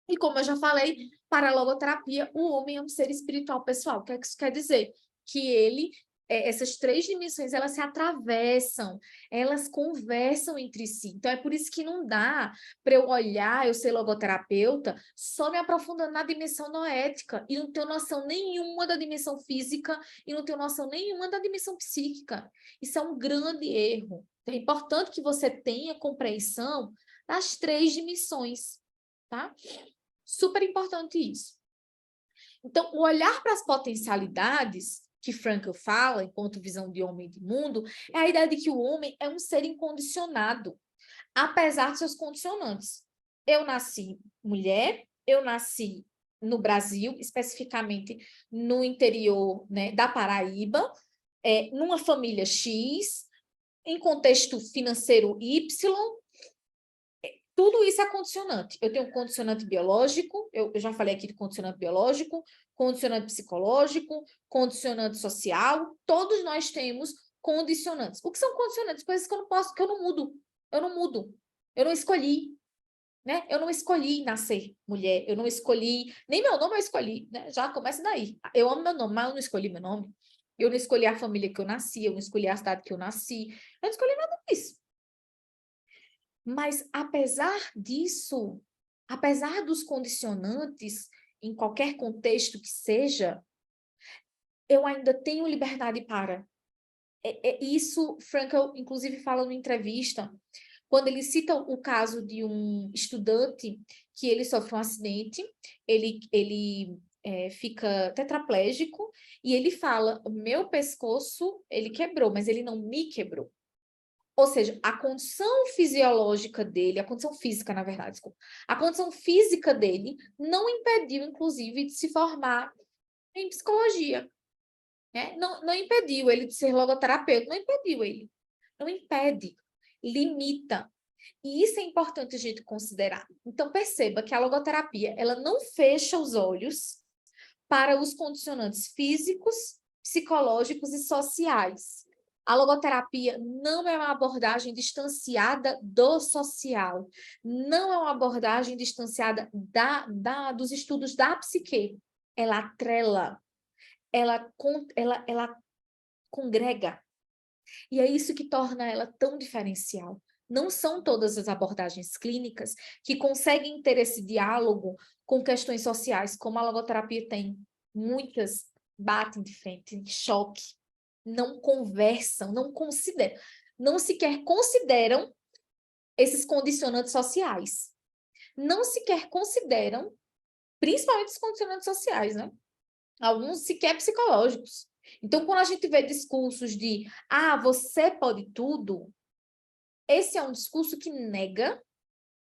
E como eu já falei, para a logoterapia, o homem é um ser espiritual pessoal. O que é que isso quer dizer? Que ele, essas três dimensões, elas se atravessam, elas conversam entre si. Então, é por isso que não dá para eu olhar, eu ser logoterapeuta, só me aprofundando na dimensão noética e não ter noção nenhuma da dimensão física e não ter noção nenhuma da dimensão psíquica. Isso é um grande erro. É importante que você tenha compreensão das três dimensões, tá? Super importante isso. Então, o olhar para as potencialidades que Frankl fala, enquanto visão de homem e de mundo, é a ideia de que o homem é um ser incondicionado, apesar de seus condicionantes. Eu nasci mulher, eu nasci no Brasil, especificamente no interior, né, da Paraíba, numa família X, em contexto financeiro Y, tudo isso é condicionante. Eu tenho um condicionante biológico, eu já falei aqui de condicionante biológico, condicionante psicológico, condicionante social, todos nós temos condicionantes. O que são condicionantes? Coisas que eu não posso, que eu não mudo. Eu não mudo. Eu não escolhi, né? Eu não escolhi nascer mulher, eu não escolhi, nem meu nome eu escolhi, né? Já começa daí. Eu amo meu nome, mas eu não escolhi meu nome. Eu não escolhi a família que eu nasci, eu não escolhi a cidade que eu nasci, eu não escolhi nada disso. Mas, apesar disso, apesar dos condicionantes, em qualquer contexto que seja, eu ainda tenho liberdade para. Isso, Frankl, inclusive, fala numa entrevista, quando ele cita o caso de um estudante que ele sofre um acidente, ele fica tetraplégico, e ele fala, meu pescoço, ele quebrou, mas ele não me quebrou. Ou seja, a condição fisiológica dele, a condição física, na verdade, desculpa, a condição física dele não impediu, inclusive, de se formar em psicologia, né? Não impediu ele de ser logoterapeuta, não impediu ele. Não impede, limita. E isso é importante a gente considerar. Então, perceba que a logoterapia, ela não fecha os olhos para os condicionantes físicos, psicológicos e sociais. A logoterapia não é uma abordagem distanciada do social, não é uma abordagem distanciada dos estudos da psique. Ela atrela, ela congrega. E é isso que torna ela tão diferencial. Não são todas as abordagens clínicas que conseguem ter esse diálogo com questões sociais, como a logoterapia tem. Muitas batem de frente, em choque, não conversam, não sequer consideram esses condicionantes sociais. Não sequer consideram, principalmente os condicionantes sociais, né? Alguns sequer psicológicos. Então, quando a gente vê discursos de você pode tudo, esse é um discurso que nega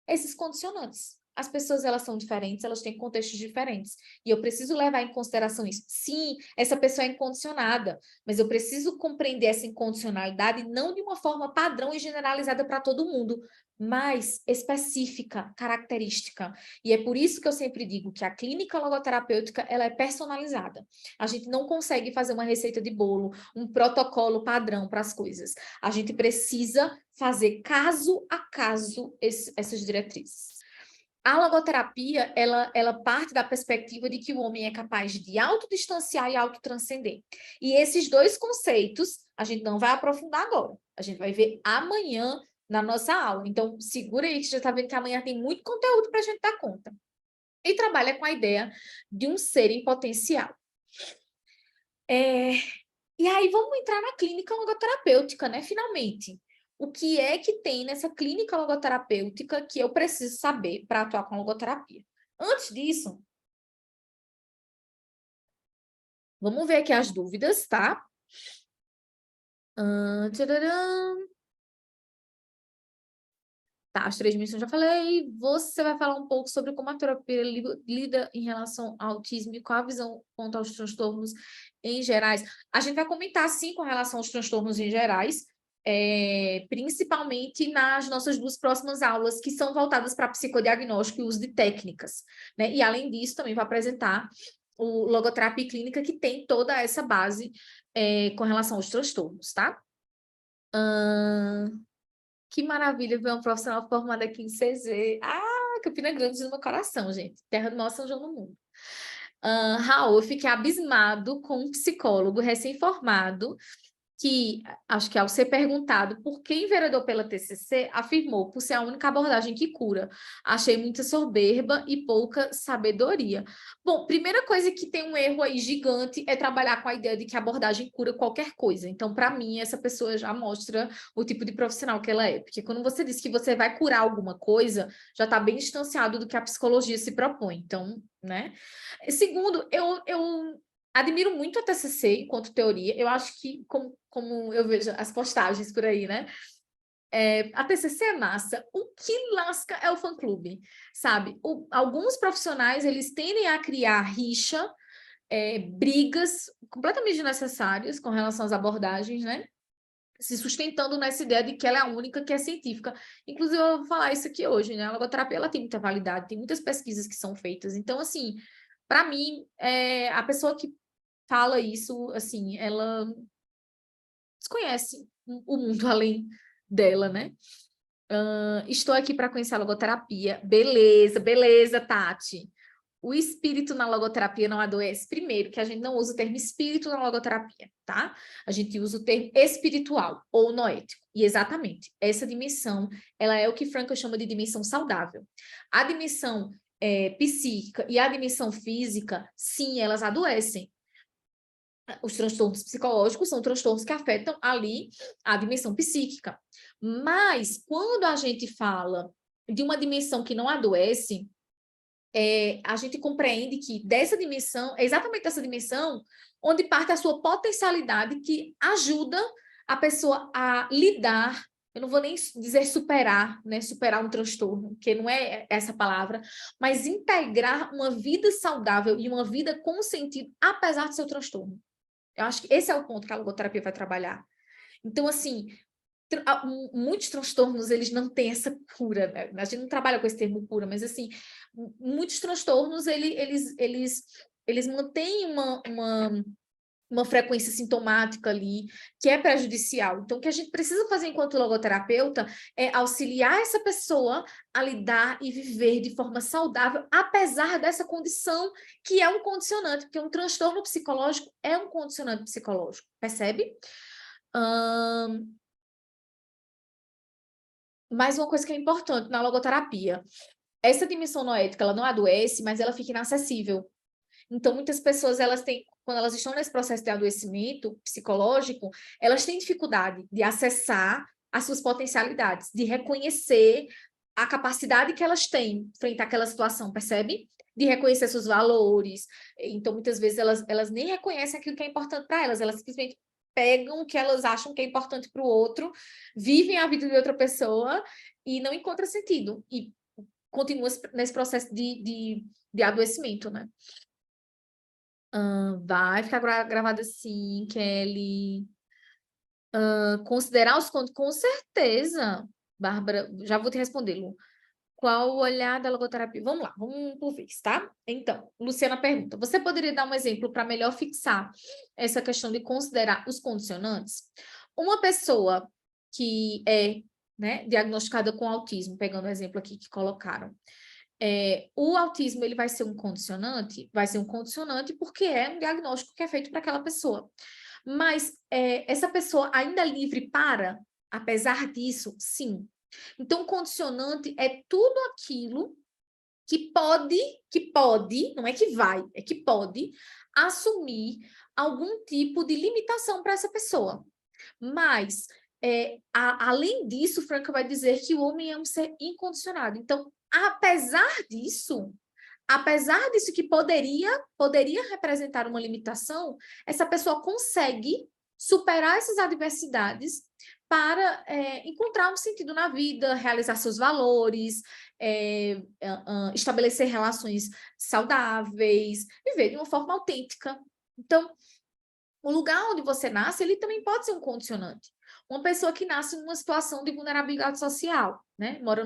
esses condicionantes. As pessoas, elas são diferentes, elas têm contextos diferentes. E eu preciso levar em consideração isso. Sim, essa pessoa é incondicionada, mas eu preciso compreender essa incondicionalidade não de uma forma padrão e generalizada para todo mundo, mas específica, característica. E é por isso que eu sempre digo que a clínica logoterapêutica, ela é personalizada. A gente não consegue fazer uma receita de bolo, um protocolo padrão para as coisas. A gente precisa fazer caso a caso essas diretrizes. A logoterapia, ela parte da perspectiva de que o homem é capaz de autodistanciar e autotranscender. E esses dois conceitos, a gente não vai aprofundar agora. A gente vai ver amanhã na nossa aula. Então, segura aí que você já está vendo que amanhã tem muito conteúdo para a gente dar conta. E trabalha com a ideia de um ser em potencial. E aí, vamos entrar na clínica logoterapêutica, né? Finalmente. o que é que tem nessa clínica logoterapêutica que eu preciso saber para atuar com logoterapia. Antes disso, vamos ver aqui as dúvidas, tá? Tcharam. Tá, as 3 dimensões já falei. Você vai falar um pouco sobre como a terapia lida em relação ao autismo e qual a visão quanto aos transtornos em gerais. A gente vai comentar, sim, com relação aos transtornos em gerais, principalmente nas nossas 2 próximas aulas, que são voltadas para psicodiagnóstico e uso de técnicas, né? E, além disso, também vai apresentar o logoterapia clínica, que tem toda essa base com relação aos transtornos, tá? Que maravilha ver uma profissional formada aqui em CG. Campina Grande no meu coração, gente. Terra do maior São João do mundo. Raul, eu fiquei abismado com um psicólogo recém-formado que, acho que ao ser perguntado por que enveredou pela TCC, afirmou por ser a única abordagem que cura. Achei muita soberba e pouca sabedoria. Bom, primeira coisa que tem um erro aí gigante é trabalhar com a ideia de que a abordagem cura qualquer coisa. Então, para mim, essa pessoa já mostra o tipo de profissional que ela é. Porque quando você diz que você vai curar alguma coisa, já está bem distanciado do que a psicologia se propõe. Então, né? Segundo, eu admiro muito a TCC enquanto teoria. Eu acho que, como eu vejo as postagens por aí, né? A TCC é massa. O que lasca é o fã-clube, sabe? Alguns profissionais, eles tendem a criar rixa, brigas completamente desnecessárias com relação às abordagens, né? Se sustentando nessa ideia de que ela é a única que é científica. Inclusive, eu vou falar isso aqui hoje, né? A logoterapia, ela tem muita validade, tem muitas pesquisas que são feitas. Então, assim, para mim, a pessoa que fala isso, assim, ela desconhece o mundo além dela, né? Estou aqui para conhecer a logoterapia. Beleza, beleza, Tati. O espírito na logoterapia não adoece. Primeiro, que a gente não usa o termo espírito na logoterapia, tá? A gente usa o termo espiritual ou noético. E exatamente, essa dimensão, ela é o que Frankl chama de dimensão saudável. A dimensão psíquica e a dimensão física, sim, elas adoecem. Os transtornos psicológicos são transtornos que afetam ali a dimensão psíquica. Mas, quando a gente fala de uma dimensão que não adoece, a gente compreende que dessa dimensão, é exatamente dessa dimensão, onde parte a sua potencialidade que ajuda a pessoa a lidar, eu não vou nem dizer superar, né, superar um transtorno, que não é essa palavra, mas integrar uma vida saudável e uma vida com sentido, apesar do seu transtorno. Eu acho que esse é o ponto que a logoterapia vai trabalhar. Então, assim, muitos transtornos, eles não têm essa cura, né? A gente não trabalha com esse termo cura, mas, assim, muitos transtornos, eles mantêm uma frequência sintomática ali, que é prejudicial. Então, o que a gente precisa fazer enquanto logoterapeuta é auxiliar essa pessoa a lidar e viver de forma saudável, apesar dessa condição, que é um condicionante, porque um transtorno psicológico é um condicionante psicológico, percebe? Mais uma coisa que é importante na logoterapia. Essa dimensão noética, ela não adoece, mas ela fica inacessível. Então, muitas pessoas, elas têm, quando elas estão nesse processo de adoecimento psicológico, elas têm dificuldade de acessar as suas potencialidades, de reconhecer a capacidade que elas têm frente àquela situação, percebe? De reconhecer seus valores. Então, muitas vezes, elas nem reconhecem aquilo que é importante para elas simplesmente pegam o que elas acham que é importante para o outro, vivem a vida de outra pessoa e não encontram sentido. E continua nesse processo de adoecimento, né? Vai ficar gravado assim, Kelly. Considerar os contos, com certeza, Bárbara, já vou te responder, Lu. Qual o olhar da logoterapia? Vamos lá, vamos por vez, tá? Então, Luciana pergunta, você poderia dar um exemplo para melhor fixar essa questão de considerar os condicionantes? Uma pessoa que é, né, diagnosticada com autismo, pegando o exemplo aqui que colocaram, o autismo, ele vai ser um condicionante? Vai ser um condicionante porque é um diagnóstico que é feito para aquela pessoa. Mas essa pessoa ainda é livre para, apesar disso, sim. Então, condicionante é tudo aquilo que pode, não é que vai, é que pode assumir algum tipo de limitação para essa pessoa. Mas além disso, Franca vai dizer que o homem é um ser incondicionado. Então, apesar disso que poderia representar uma limitação, essa pessoa consegue superar essas adversidades para encontrar um sentido na vida, realizar seus valores, estabelecer relações saudáveis, viver de uma forma autêntica. Então, o lugar onde você nasce, ele também pode ser um condicionante. Uma pessoa que nasce numa situação de vulnerabilidade social, né? Mora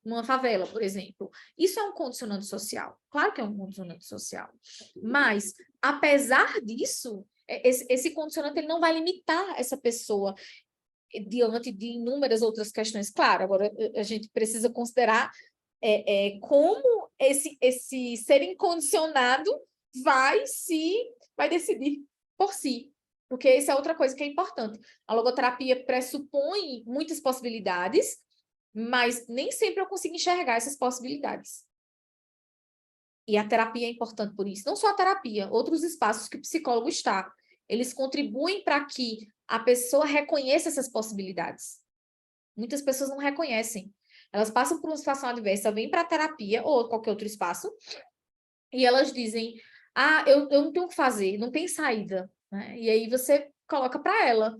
numa favela, por exemplo. Isso é um condicionante social. Claro que é um condicionante social. Mas, apesar disso, esse condicionante ele não vai limitar essa pessoa diante de inúmeras outras questões. Claro, agora a gente precisa considerar como esse ser incondicionado vai decidir por si, porque essa é outra coisa que é importante. A logoterapia pressupõe muitas possibilidades, mas nem sempre eu consigo enxergar essas possibilidades. E a terapia é importante por isso. Não só a terapia, outros espaços que o psicólogo está. Eles contribuem para que a pessoa reconheça essas possibilidades. Muitas pessoas não reconhecem. Elas passam por uma situação adversa, vêm para a terapia ou qualquer outro espaço, e elas dizem, eu não tenho o que fazer, não tem saída. Né? E aí você coloca para ela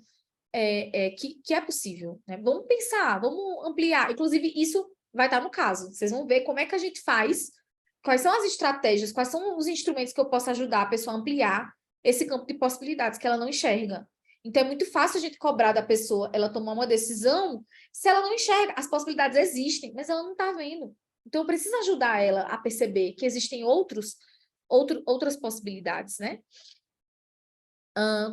que é possível. Né? Vamos pensar, vamos ampliar. Inclusive, isso vai estar no caso. Vocês vão ver como é que a gente faz, quais são as estratégias, quais são os instrumentos que eu posso ajudar a pessoa a ampliar esse campo de possibilidades que ela não enxerga. Então, é muito fácil a gente cobrar da pessoa ela tomar uma decisão se ela não enxerga. As possibilidades existem, mas ela não está vendo. Então, eu preciso ajudar ela a perceber que existem outras possibilidades, né?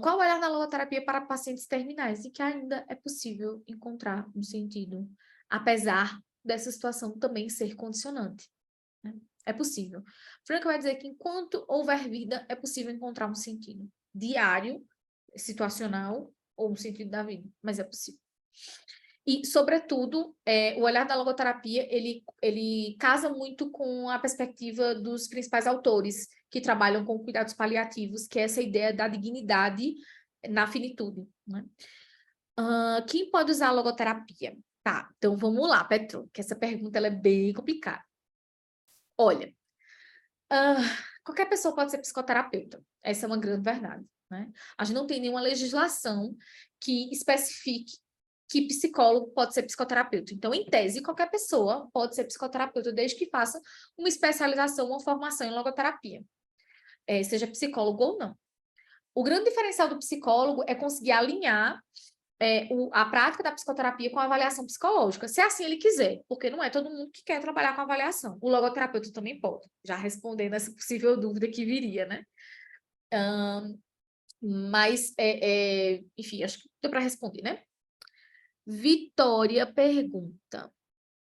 Qual o olhar da logoterapia para pacientes terminais? E que ainda é possível encontrar um sentido, apesar dessa situação também ser condicionante. Né? É possível. Franca vai dizer que enquanto houver vida, é possível encontrar um sentido diário, situacional, ou um sentido da vida, mas é possível. E, sobretudo, o olhar da logoterapia, ele casa muito com a perspectiva dos principais autores que trabalham com cuidados paliativos, que é essa ideia da dignidade na finitude. Né? Quem pode usar a logoterapia? Tá, então vamos lá, Petro, que essa pergunta ela é bem complicada. Olha, qualquer pessoa pode ser psicoterapeuta, essa é uma grande verdade. Né? A gente não tem nenhuma legislação que especifique que psicólogo pode ser psicoterapeuta. Então, em tese, qualquer pessoa pode ser psicoterapeuta, desde que faça uma especialização, uma formação em logoterapia, seja psicólogo ou não. O grande diferencial do psicólogo é conseguir alinhar a prática da psicoterapia com a avaliação psicológica, se assim ele quiser, porque não é todo mundo que quer trabalhar com avaliação. O logoterapeuta também pode, já respondendo essa possível dúvida que viria, né? Mas, enfim, acho que deu para responder, né? Vitória pergunta: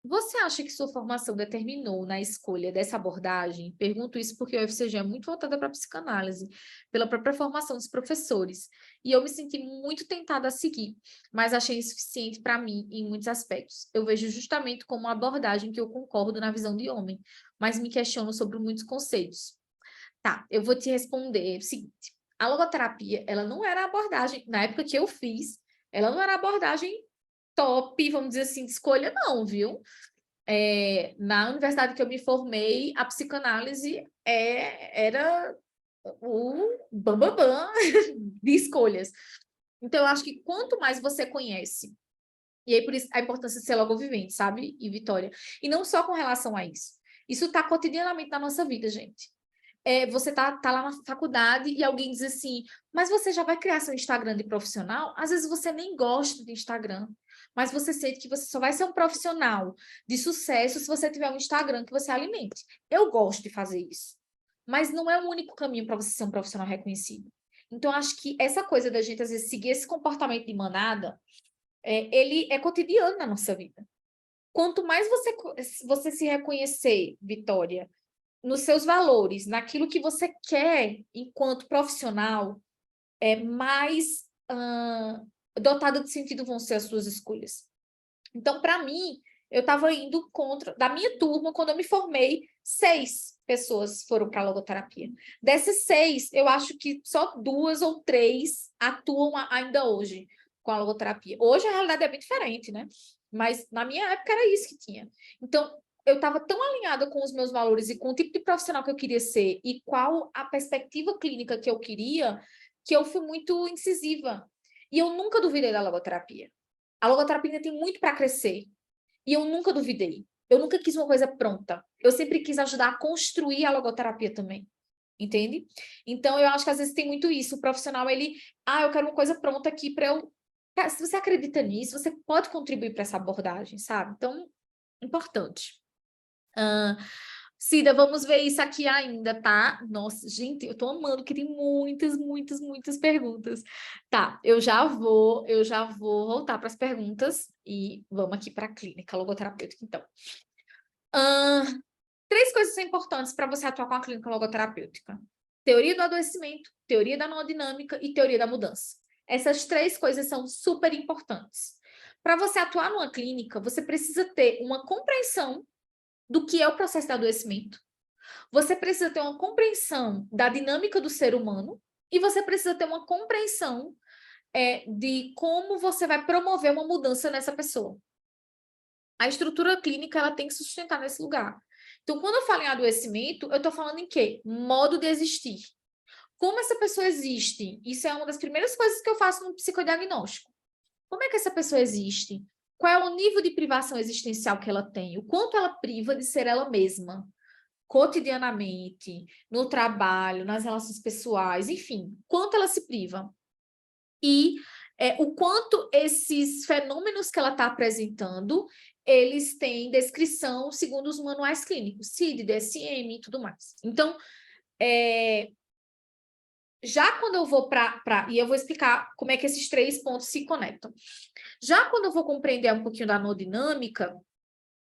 você acha que sua formação determinou na escolha dessa abordagem? Pergunto isso porque a UFCG é muito voltada para a psicanálise, pela própria formação dos professores, e eu me senti muito tentada a seguir, mas achei insuficiente para mim em muitos aspectos. Eu vejo justamente como uma abordagem que eu concordo na visão de homem, mas me questiono sobre muitos conceitos. Tá, eu vou te responder o seguinte: a logoterapia, ela não era a abordagem, na época que eu fiz, ela não era a abordagem top, vamos dizer assim, de escolha, não, viu? Na universidade que eu me formei, a psicanálise era o bambambam de escolhas. Então, eu acho que quanto mais você conhece, e aí por isso a importância de ser logovivente, sabe? E Vitória. E não só com relação a isso. Isso está cotidianamente na nossa vida, gente. Você tá lá na faculdade e alguém diz assim, mas você já vai criar seu Instagram de profissional? Às vezes você nem gosta de Instagram, mas você sente que você só vai ser um profissional de sucesso se você tiver um Instagram que você alimente. Eu gosto de fazer isso, mas não é o único caminho para você ser um profissional reconhecido. Então, acho que essa coisa da gente, às vezes, seguir esse comportamento de manada, ele é cotidiano na nossa vida. Quanto mais você se reconhecer, Vitória, nos seus valores, naquilo que você quer enquanto profissional, mais dotada de sentido vão ser as suas escolhas. Então, para mim, eu estava indo contra... Da minha turma, quando eu me formei, 6 pessoas foram para a logoterapia. Dessas 6, eu acho que só 2 ou 3 atuam ainda hoje com a logoterapia. Hoje a realidade é bem diferente, né? Mas na minha época era isso que tinha. Então, eu estava tão alinhada com os meus valores e com o tipo de profissional que eu queria ser e qual a perspectiva clínica que eu fui muito incisiva. E eu nunca duvidei da logoterapia. A logoterapia ainda tem muito para crescer. E eu nunca duvidei. Eu nunca quis uma coisa pronta. Eu sempre quis ajudar a construir a logoterapia também. Entende? Então, eu acho que às vezes tem muito isso. O profissional, eu quero uma coisa pronta aqui para eu... Cara, se você acredita nisso, você pode contribuir para essa abordagem, sabe? Então, importante. Cida, vamos ver isso aqui ainda, tá? Nossa, gente, eu tô amando que tem muitas, muitas, muitas perguntas. Tá, eu já vou voltar para as perguntas e vamos aqui para a clínica logoterapêutica, então. 3 coisas são importantes para você atuar com a clínica logoterapêutica. Teoria do adoecimento, teoria da dinâmica e teoria da mudança. Essas 3 coisas são super importantes. Para você atuar numa clínica, você precisa ter uma compreensão do que é o processo de adoecimento. Você precisa ter uma compreensão da dinâmica do ser humano e você precisa ter uma compreensão de como você vai promover uma mudança nessa pessoa. A estrutura clínica ela tem que se sustentar nesse lugar. Então, quando eu falo em adoecimento, eu estou falando em quê? Modo de existir. Como essa pessoa existe? Isso é uma das primeiras coisas que eu faço no psicodiagnóstico. Como é que essa pessoa existe? Qual é o nível de privação existencial que ela tem? O quanto ela priva de ser ela mesma? Cotidianamente, no trabalho, nas relações pessoais, enfim, quanto ela se priva. E o quanto esses fenômenos que ela está apresentando, eles têm descrição segundo os manuais clínicos, CID, DSM e tudo mais. Então, já quando eu vou e eu vou explicar como é que esses 3 pontos se conectam. Já quando eu vou compreender um pouquinho da anodinâmica,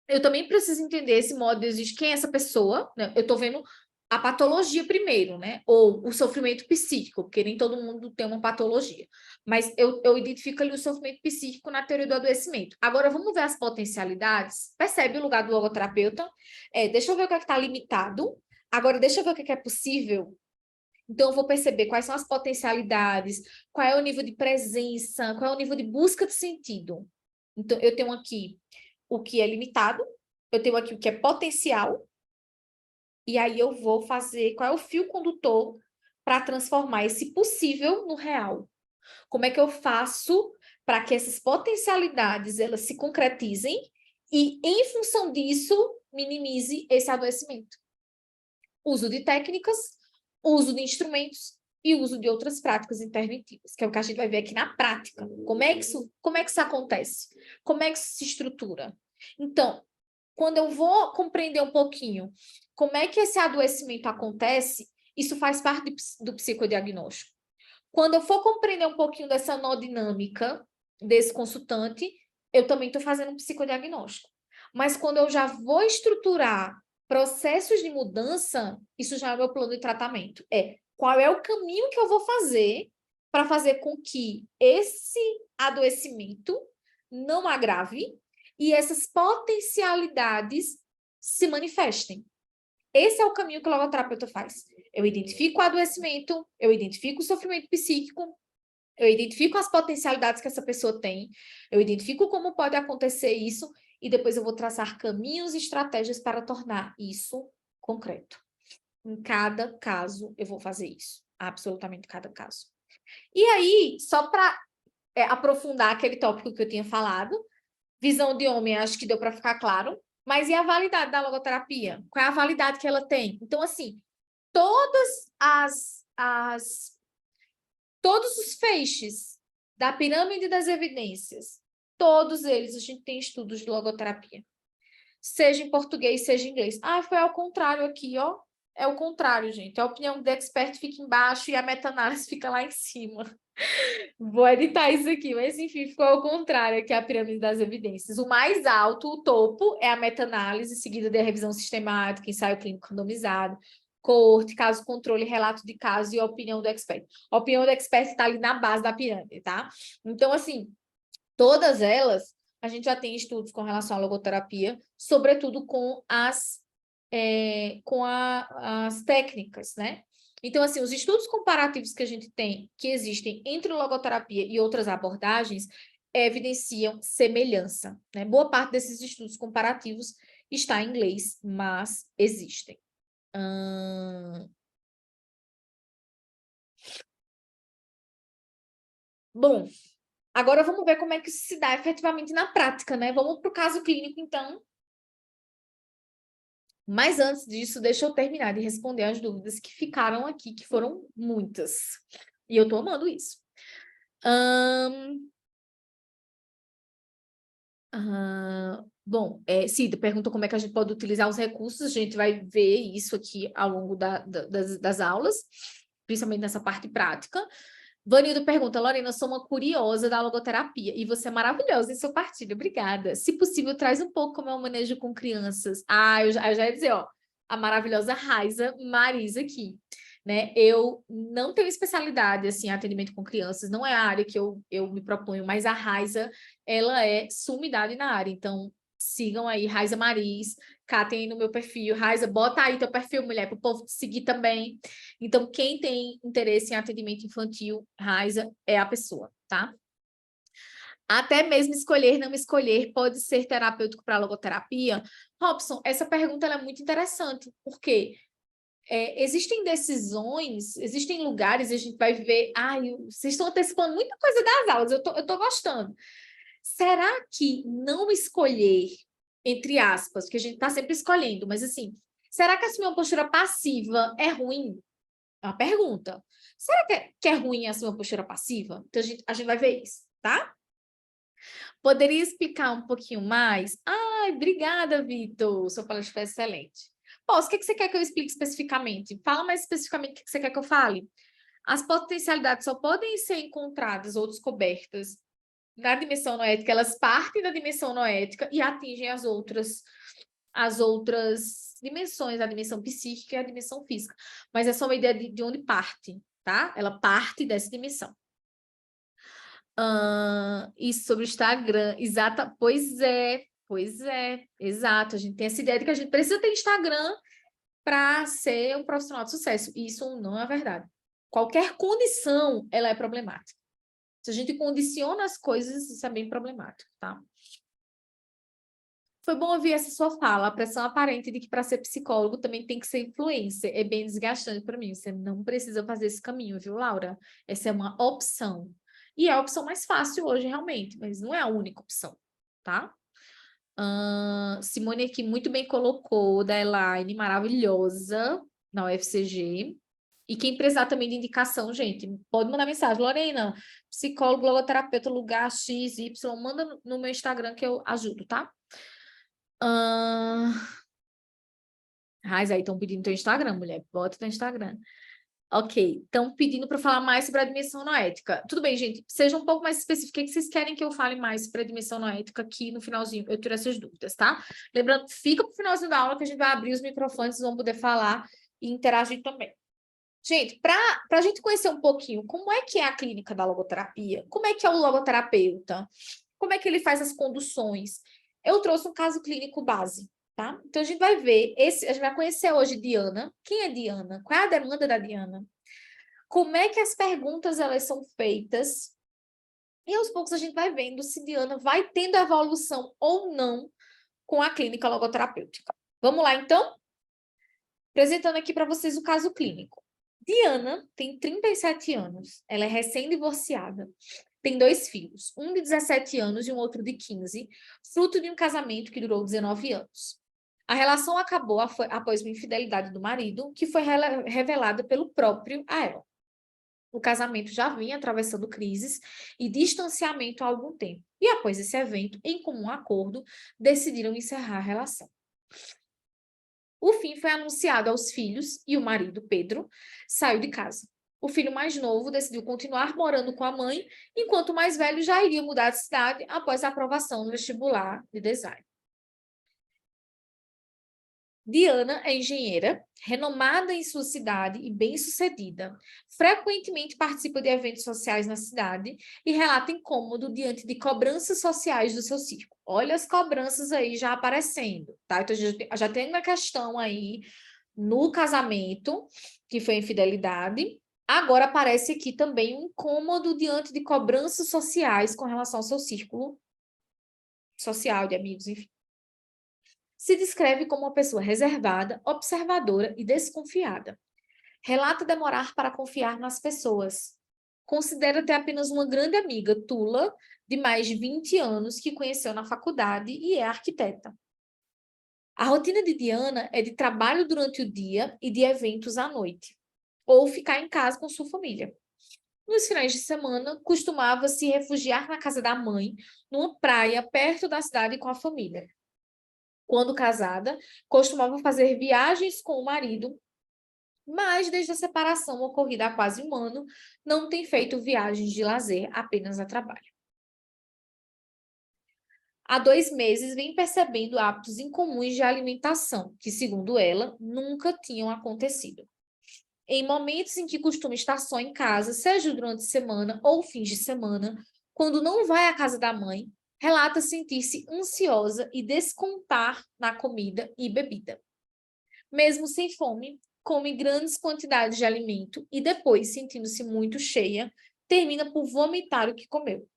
eu também preciso entender esse modo de existir, quem é essa pessoa, né? Eu estou vendo a patologia primeiro, né? Ou o sofrimento psíquico, porque nem todo mundo tem uma patologia. Mas eu identifico ali o sofrimento psíquico na teoria do adoecimento. Agora, vamos ver as potencialidades. Percebe o lugar do logoterapeuta? Deixa eu ver o que é que está limitado. Agora, deixa eu ver o que é possível. Então, eu vou perceber quais são as potencialidades, qual é o nível de presença, qual é o nível de busca de sentido. Então, eu tenho aqui o que é limitado, eu tenho aqui o que é potencial, e aí eu vou fazer qual é o fio condutor para transformar esse possível no real. Como é que eu faço para que essas potencialidades elas se concretizem e, em função disso, minimize esse adoecimento? Uso de técnicas, uso de instrumentos e uso de outras práticas interventivas, que é o que a gente vai ver aqui na prática. Como é que isso acontece? Como é que isso se estrutura? Então, quando eu vou compreender um pouquinho como é que esse adoecimento acontece, isso faz parte do psicodiagnóstico. Quando eu for compreender um pouquinho dessa anodinâmica desse consultante, eu também estou fazendo um psicodiagnóstico. Mas quando eu já vou estruturar processos de mudança, isso já é o meu plano de tratamento. Qual é o caminho que eu vou fazer para fazer com que esse adoecimento não agrave e essas potencialidades se manifestem. Esse é o caminho que o logoterapeuta faz. Eu identifico o adoecimento, eu identifico o sofrimento psíquico, eu identifico as potencialidades que essa pessoa tem, eu identifico como pode acontecer isso, e depois eu vou traçar caminhos e estratégias para tornar isso concreto. Em cada caso, eu vou fazer isso. Absolutamente cada caso. E aí, só para aprofundar aquele tópico que eu tinha falado, visão de homem, acho que deu para ficar claro, mas e a validade da logoterapia? Qual é a validade que ela tem? Então, assim, todos os feixes da pirâmide das evidências, todos eles, a gente tem estudos de logoterapia. Seja em português, seja em inglês. Foi ao contrário aqui, ó. É o contrário, gente. A opinião do expert fica embaixo e a meta-análise fica lá em cima. Vou editar isso aqui, mas enfim, ficou ao contrário aqui a pirâmide das evidências. O mais alto, o topo, é a meta-análise, seguida da revisão sistemática, ensaio clínico randomizado, coorte, caso controle, relato de caso e a opinião do expert. A opinião do expert está ali na base da pirâmide, tá? Então, assim, todas elas, a gente já tem estudos com relação à logoterapia, sobretudo com as técnicas, né? Então, assim, os estudos comparativos que a gente tem, que existem entre logoterapia e outras abordagens, evidenciam semelhança, né? Boa parte desses estudos comparativos está em inglês, mas existem. Bom, agora vamos ver como é que isso se dá efetivamente na prática, né? Vamos para o caso clínico, então. Mas antes disso, deixa eu terminar de responder as dúvidas que ficaram aqui, que foram muitas. E eu tô amando isso. Bom, Cida pergunta como é que a gente pode utilizar os recursos. A gente vai ver isso aqui ao longo das aulas, principalmente nessa parte prática. Vanildo pergunta, Lorena, eu sou uma curiosa da logoterapia e você é maravilhosa em seu partilho, obrigada. Se possível, traz um pouco como é o manejo com crianças. Eu já ia dizer, ó, a maravilhosa Raiza Marisa aqui, né? Eu não tenho especialidade, assim, em atendimento com crianças, não é a área que eu me proponho, mas a Raiza, ela é sumidade na área, então sigam aí, Raiza Maris, catem aí no meu perfil, Raiza, bota aí teu perfil, mulher, para o povo te seguir também. Então, quem tem interesse em atendimento infantil, Raiza é a pessoa, tá? Até mesmo escolher, não escolher, pode ser terapêutico para logoterapia? Robson, essa pergunta ela é muito interessante, porque existem decisões, existem lugares, a gente vai ver, vocês estão antecipando muita coisa das aulas, eu tô gostando. Será que não escolher, entre aspas, porque a gente está sempre escolhendo, mas assim, será que assumir uma postura passiva é ruim? É uma pergunta. Será que é ruim assumir uma postura passiva? Então, a gente vai ver isso, tá? Poderia explicar um pouquinho mais? Ai, obrigada, Vitor. Sua palestra foi excelente. Posso, o que você quer que eu explique especificamente? Fala mais especificamente o que você quer que eu fale. As potencialidades só podem ser encontradas ou descobertas na dimensão noética, elas partem da dimensão noética e atingem as outras dimensões, a dimensão psíquica e a dimensão física. Mas é só uma ideia de onde parte, tá? Ela parte dessa dimensão. Isso sobre o Instagram, pois é, exato. A gente tem essa ideia de que a gente precisa ter Instagram para ser um profissional de sucesso. E isso não é verdade. Qualquer condição, ela é problemática. Se a gente condiciona as coisas, isso é bem problemático, tá? Foi bom ouvir essa sua fala, a pressão aparente de que para ser psicólogo também tem que ser influencer. É bem desgastante para mim. Você não precisa fazer esse caminho, viu, Laura? Essa é uma opção. E é a opção mais fácil hoje, realmente, mas não é a única opção, tá? Simone aqui muito bem colocou, da Elaine, maravilhosa, na UFCG. E quem precisar também de indicação, gente, pode mandar mensagem. Lorena, psicólogo, logoterapeuta, lugar X, Y, manda no meu Instagram que eu ajudo, tá? Mas aí estão pedindo teu Instagram, mulher. Bota teu Instagram. Ok, estão pedindo para falar mais sobre a dimensão noética. Tudo bem, gente, seja um pouco mais específico. O que vocês querem que eu fale mais sobre a dimensão noética aqui no finalzinho? Eu tiro essas dúvidas, tá? Lembrando, fica para o finalzinho da aula que a gente vai abrir os microfones, vocês vão poder falar e interagir também. Gente, para a gente conhecer um pouquinho como é que é a clínica da logoterapia, como é que é o logoterapeuta, como é que ele faz as conduções, eu trouxe um caso clínico base, tá? Então, a gente vai ver, a gente vai conhecer hoje Diana. Quem é Diana? Qual é a demanda da Diana? Como é que as perguntas elas são feitas? E aos poucos a gente vai vendo se Diana vai tendo evolução ou não com a clínica logoterapêutica. Vamos lá, então? Apresentando aqui para vocês o caso clínico. Diana tem 37 anos, ela é recém-divorciada, tem 2 filhos, um de 17 anos e um outro de 15, fruto de um casamento que durou 19 anos. A relação acabou após uma infidelidade do marido, que foi revelada pelo próprio a ela. O casamento já vinha atravessando crises e distanciamento há algum tempo. E após esse evento, em comum acordo, decidiram encerrar a relação. O fim foi anunciado aos filhos e o marido, Pedro, saiu de casa. O filho mais novo decidiu continuar morando com a mãe, enquanto o mais velho já iria mudar de cidade após a aprovação no vestibular de design. Diana é engenheira, renomada em sua cidade e bem-sucedida. Frequentemente participa de eventos sociais na cidade e relata incômodo diante de cobranças sociais do seu círculo. Olha as cobranças aí já aparecendo, tá? Então, já tem uma questão aí no casamento, que foi infidelidade. Agora aparece aqui também um incômodo diante de cobranças sociais com relação ao seu círculo social, de amigos, enfim. Se descreve como uma pessoa reservada, observadora e desconfiada. Relata demorar para confiar nas pessoas. Considera ter apenas uma grande amiga, Tula, de mais de 20 anos, que conheceu na faculdade e é arquiteta. A rotina de Diana é de trabalho durante o dia e de eventos à noite, ou ficar em casa com sua família. Nos finais de semana, costumava se refugiar na casa da mãe, numa praia perto da cidade com a família. Quando casada, costumava fazer viagens com o marido, mas desde a separação ocorrida há quase um ano, não tem feito viagens de lazer, apenas a trabalho. Há 2 meses vem percebendo hábitos incomuns de alimentação, que, segundo ela, nunca tinham acontecido. Em momentos em que costuma estar só em casa, seja durante a semana ou fins de semana, quando não vai à casa da mãe, relata sentir-se ansiosa e descontar na comida e bebida. Mesmo sem fome, come grandes quantidades de alimento e depois, sentindo-se muito cheia, termina por vomitar o que comeu.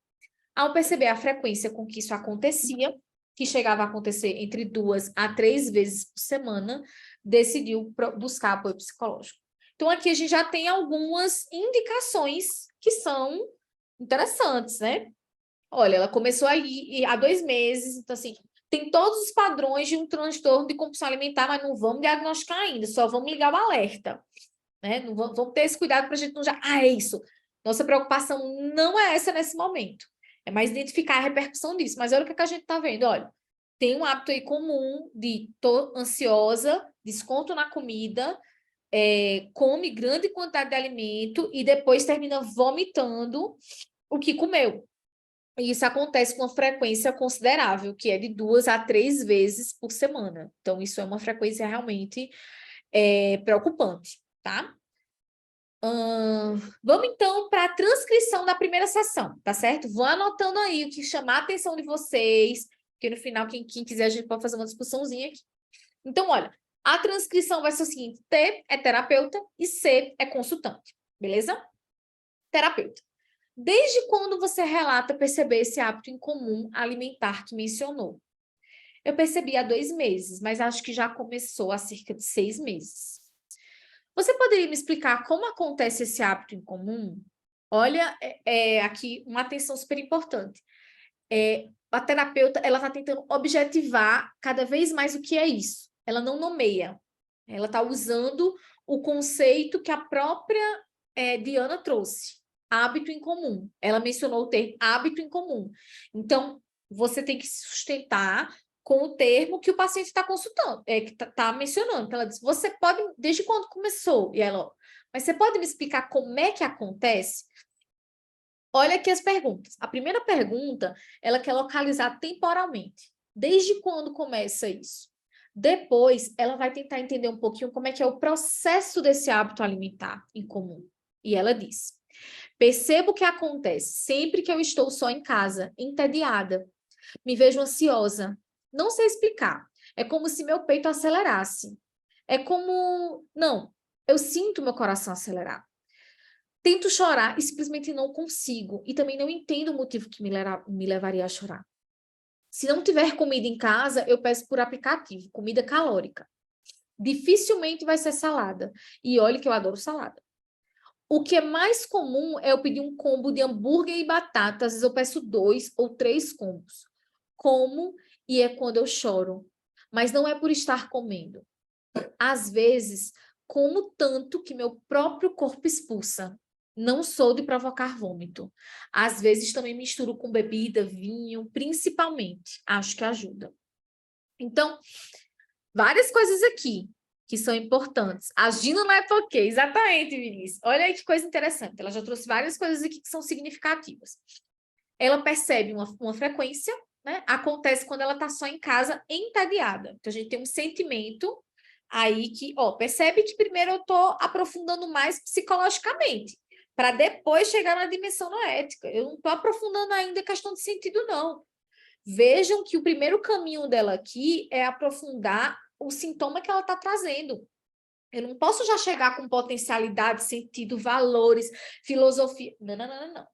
Ao perceber a frequência com que isso acontecia, que chegava a acontecer entre 2 a 3 vezes por semana, decidiu buscar apoio psicológico. Então, aqui a gente já tem algumas indicações que são interessantes, né? Olha, ela começou aí há 2 meses, então, assim, tem todos os padrões de um transtorno de compulsão alimentar, mas não vamos diagnosticar ainda, só vamos ligar o alerta, né? Não vamos ter esse cuidado para a gente não já... Ah, é isso. Nossa preocupação não é essa nesse momento. É mais identificar a repercussão disso. Mas olha o que a gente está vendo, olha. Tem um hábito aí comum de tô ansiosa, desconto na comida, come grande quantidade de alimento e depois termina vomitando o que comeu. E isso acontece com uma frequência considerável, que é de 2 a 3 vezes por semana. Então, isso é uma frequência realmente preocupante, tá? Vamos, então, para a transcrição da primeira sessão, tá certo? Vão anotando aí o que chamar a atenção de vocês, porque no final, quem quiser, a gente pode fazer uma discussãozinha aqui. Então, olha, a transcrição vai ser o seguinte: T é terapeuta e C é consultante, beleza? Terapeuta. Desde quando você relata perceber esse hábito incomum alimentar que mencionou? Eu percebi há 2 meses, mas acho que já começou há cerca de 6 meses. Você poderia me explicar como acontece esse hábito incomum? Olha, aqui uma atenção super importante. A terapeuta, ela está tentando objetivar cada vez mais o que é isso. Ela não nomeia. Ela está usando o conceito que a própria Diana trouxe. Hábito em comum. Ela mencionou o termo hábito em comum. Então, você tem que se sustentar com o termo que o paciente está consultando, que está mencionando. Então, ela diz, você pode, desde quando começou? E ela, mas você pode me explicar como é que acontece? Olha aqui as perguntas. A primeira pergunta, ela quer localizar temporalmente. Desde quando começa isso? Depois, ela vai tentar entender um pouquinho como é que é o processo desse hábito alimentar em comum. E ela diz, percebo que acontece sempre que eu estou só em casa, entediada. Me vejo ansiosa. Não sei explicar. É como se meu peito acelerasse. É como... Não, eu sinto meu coração acelerar. Tento chorar e simplesmente não consigo. E também não entendo o motivo que me levaria a chorar. Se não tiver comida em casa, eu peço por aplicativo, comida calórica. Dificilmente vai ser salada. E olha que eu adoro salada. O que é mais comum é eu pedir um combo de hambúrguer e batata. Às vezes eu peço 2 ou 3 combos. Como e é quando eu choro. Mas não é por estar comendo. Às vezes, como tanto que meu próprio corpo expulsa. Não sou de provocar vômito. Às vezes também misturo com bebida, vinho, principalmente. Acho que ajuda. Então, várias coisas aqui que são importantes. Agindo não é porque, exatamente, Vinícius. Olha aí que coisa interessante. Ela já trouxe várias coisas aqui que são significativas. Ela percebe uma frequência, né? Acontece quando ela está só em casa, entediada. Então, a gente tem um sentimento aí que, percebe que primeiro eu estou aprofundando mais psicologicamente, para depois chegar na dimensão noética. Eu não estou aprofundando ainda a questão de sentido, não. Vejam que o primeiro caminho dela aqui é aprofundar o sintoma que ela está trazendo. Eu não posso já chegar com potencialidade, sentido, valores, filosofia. Não, não, não, não, não.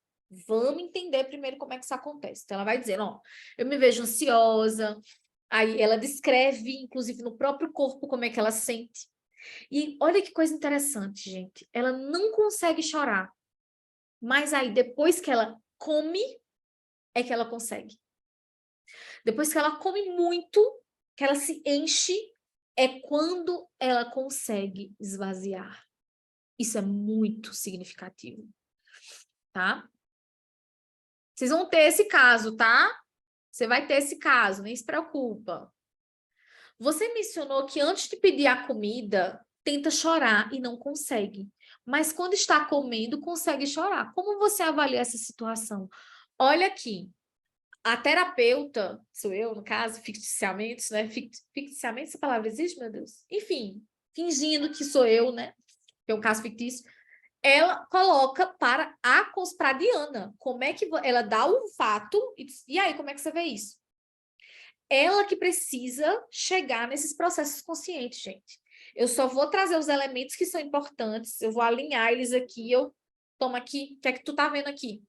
Vamos entender primeiro como é que isso acontece. Então, ela vai dizer, ó, eu me vejo ansiosa. Aí ela descreve, inclusive, no próprio corpo, como é que ela sente. E olha que coisa interessante, gente. Ela não consegue chorar. Mas aí, depois que ela come, é que ela consegue. Depois que ela come muito, que ela se enche, é quando ela consegue esvaziar. Isso é muito significativo, tá? Vocês vão ter esse caso, tá? Você vai ter esse caso, nem se preocupa. Você mencionou que antes de pedir a comida, tenta chorar e não consegue. Mas quando está comendo, consegue chorar. Como você avalia essa situação? Olha aqui, a terapeuta, sou eu, no caso, ficticiamente, né? Ficticiamente, essa palavra existe, meu Deus? Enfim, fingindo que sou eu, né? Que é um caso fictício. Ela coloca para a Diana. Como é que ela dá o fato e aí, como é que você vê isso? Ela que precisa chegar nesses processos conscientes, gente. Eu só vou trazer os elementos que são importantes, eu vou alinhar eles aqui, toma aqui, o que é que tu tá vendo aqui?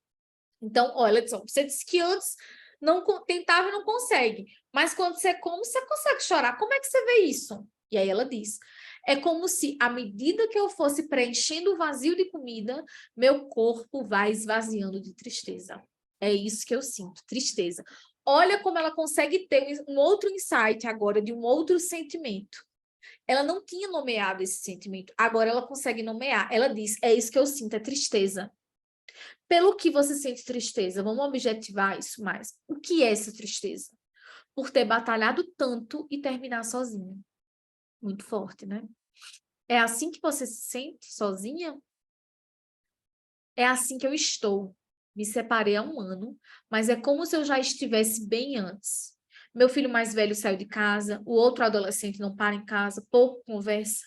Então, olha, você disse que antes não tentava e não consegue, mas quando você come, você consegue chorar. Como é que você vê isso? E aí ela diz, é como se, à medida que eu fosse preenchendo o vazio de comida, meu corpo vai esvaziando de tristeza. É isso que eu sinto, tristeza. Olha como ela consegue ter um outro insight agora, de um outro sentimento. Ela não tinha nomeado esse sentimento, agora ela consegue nomear. Ela diz, é isso que eu sinto, é tristeza. Pelo que você sente tristeza? Vamos objetivar isso mais. O que é essa tristeza? Por ter batalhado tanto e terminar sozinha. Muito forte, né? É assim que você se sente sozinha? É assim que eu estou. Me separei há 1 ano, mas é como se eu já estivesse bem antes. Meu filho mais velho saiu de casa, o outro adolescente não para em casa, pouco conversa.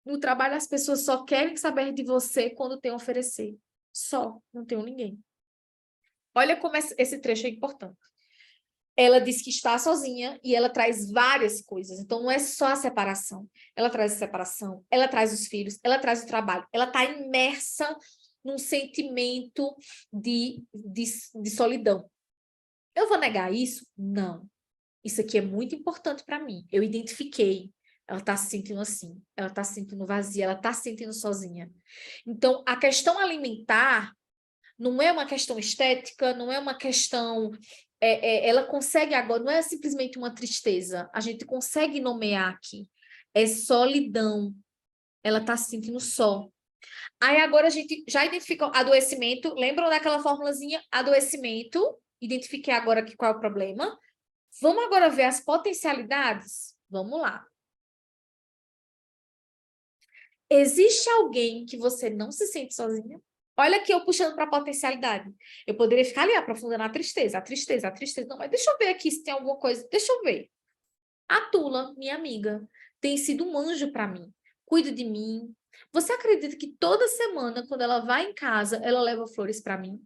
No trabalho, as pessoas só querem saber de você quando tem a oferecer. Só, não tenho ninguém. Olha como esse trecho é importante. Ela diz que está sozinha e ela traz várias coisas. Então, não é só a separação. Ela traz a separação, ela traz os filhos, ela traz o trabalho. Ela está imersa num sentimento de solidão. Eu vou negar isso? Não. Isso aqui é muito importante para mim. Eu identifiquei. Ela está se sentindo assim. Ela está se sentindo vazia. Ela está se sentindo sozinha. Então, a questão alimentar não é uma questão estética, não é uma questão... ela consegue agora, não é simplesmente uma tristeza, a gente consegue nomear aqui. É solidão. Ela está se sentindo só. Aí agora a gente já identificou adoecimento. Lembram daquela formulazinha? Adoecimento. Identifiquei agora aqui qual é o problema. Vamos agora ver as potencialidades? Vamos lá. Existe alguém que você não se sente sozinha? Olha aqui eu puxando para a potencialidade. Eu poderia ficar ali aprofundando a tristeza, a tristeza, a tristeza. Não, mas deixa eu ver aqui se tem alguma coisa. Deixa eu ver. A Tula, minha amiga, tem sido um anjo para mim. Cuida de mim. Você acredita que toda semana, quando ela vai em casa, ela leva flores para mim?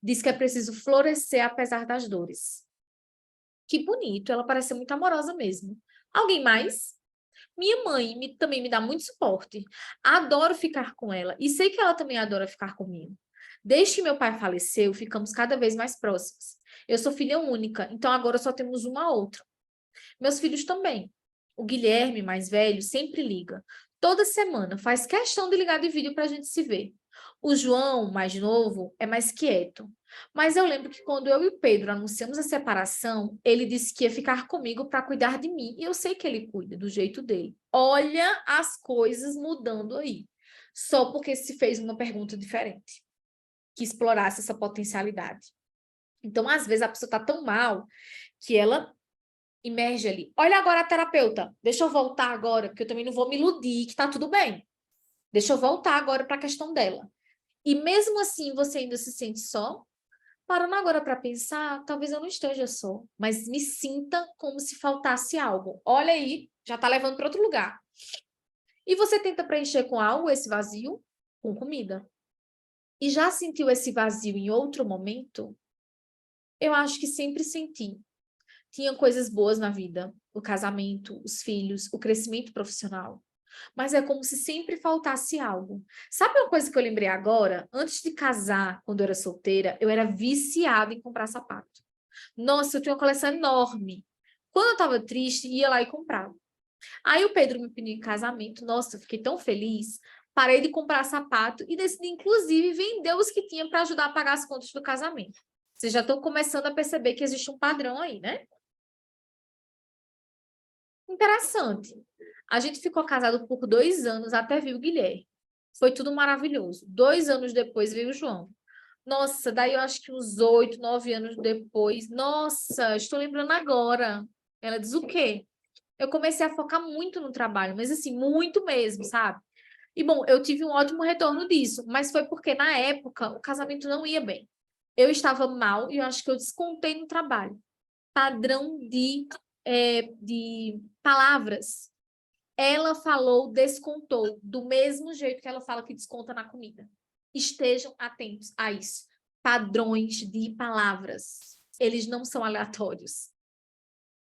Diz que é preciso florescer apesar das dores. Que bonito, ela parece muito amorosa mesmo. Alguém mais? Minha mãe também me dá muito suporte. Adoro ficar com ela e sei que ela também adora ficar comigo. Desde que meu pai faleceu, ficamos cada vez mais próximos. Eu sou filha única, então agora só temos uma outra. Meus filhos também. O Guilherme, mais velho, sempre liga. Toda semana faz questão de ligar de vídeo para a gente se ver. O João, mais novo, é mais quieto. Mas eu lembro que quando eu e o Pedro anunciamos a separação, ele disse que ia ficar comigo para cuidar de mim. E eu sei que ele cuida do jeito dele. Olha as coisas mudando aí. Só porque se fez uma pergunta diferente, que explorasse essa potencialidade. Então, às vezes, a pessoa está tão mal que ela imerge ali. Olha agora a terapeuta. Deixa eu voltar agora, porque eu também não vou me iludir que tá tudo bem. Deixa eu voltar agora para a questão dela. E mesmo assim, você ainda se sente só? Parando agora para pensar, talvez eu não esteja só, mas me sinta como se faltasse algo. Olha aí, já tá levando para outro lugar. E você tenta preencher com algo esse vazio? Com comida. E já sentiu esse vazio em outro momento? Eu acho que sempre senti. Tinha coisas boas na vida, o casamento, os filhos, o crescimento profissional. mas é como se sempre faltasse algo. Sabe uma coisa que eu lembrei agora? Antes de casar, quando eu era solteira, eu era viciada em comprar sapato. Nossa, eu tinha uma coleção enorme. Quando eu tava triste, ia lá e comprava. Aí o Pedro me pediu em casamento. Nossa, eu fiquei tão feliz. Parei de comprar sapato e decidi, inclusive, vender os que tinha para ajudar a pagar as contas do casamento. Vocês já estão começando a perceber que existe um padrão aí, né? Interessante. A gente ficou casado por 2 anos até vir o Guilherme. Foi tudo maravilhoso. 2 anos depois veio o João. Nossa, daí eu acho que uns 8, 9 anos depois. Nossa, estou lembrando agora. Ela diz o quê? Eu comecei a focar muito no trabalho, mas assim, muito mesmo, sabe? E bom, eu tive um ótimo retorno disso, mas foi porque na época o casamento não ia bem. Eu estava mal e eu acho que eu descontei no trabalho. Padrão de palavras. Ela falou, descontou, do mesmo jeito que ela fala que desconta na comida. Estejam atentos a isso. Padrões de palavras. Eles não são aleatórios.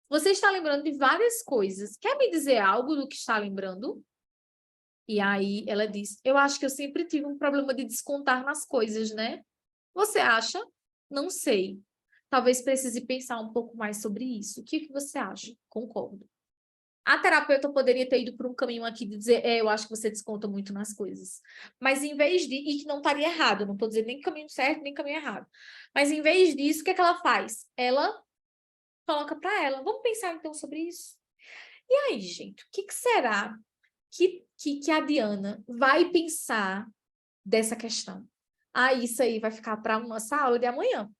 Você está lembrando de várias coisas. Quer me dizer algo do que está lembrando? E aí ela diz: eu acho que eu sempre tive um problema de descontar nas coisas, né? Você acha? Não sei. Talvez precise pensar um pouco mais sobre isso. O que que você acha? Concordo. A terapeuta poderia ter ido por um caminho aqui de dizer, eu acho que você desconta muito nas coisas. Mas em vez de, e que não estaria errado, não estou dizendo nem caminho certo, nem caminho errado. Mas em vez disso, o que é que ela faz? Ela coloca para ela, vamos pensar então sobre isso. E aí, gente, o que será que a Diana vai pensar dessa questão? Ah, isso aí vai ficar para a nossa aula de amanhã.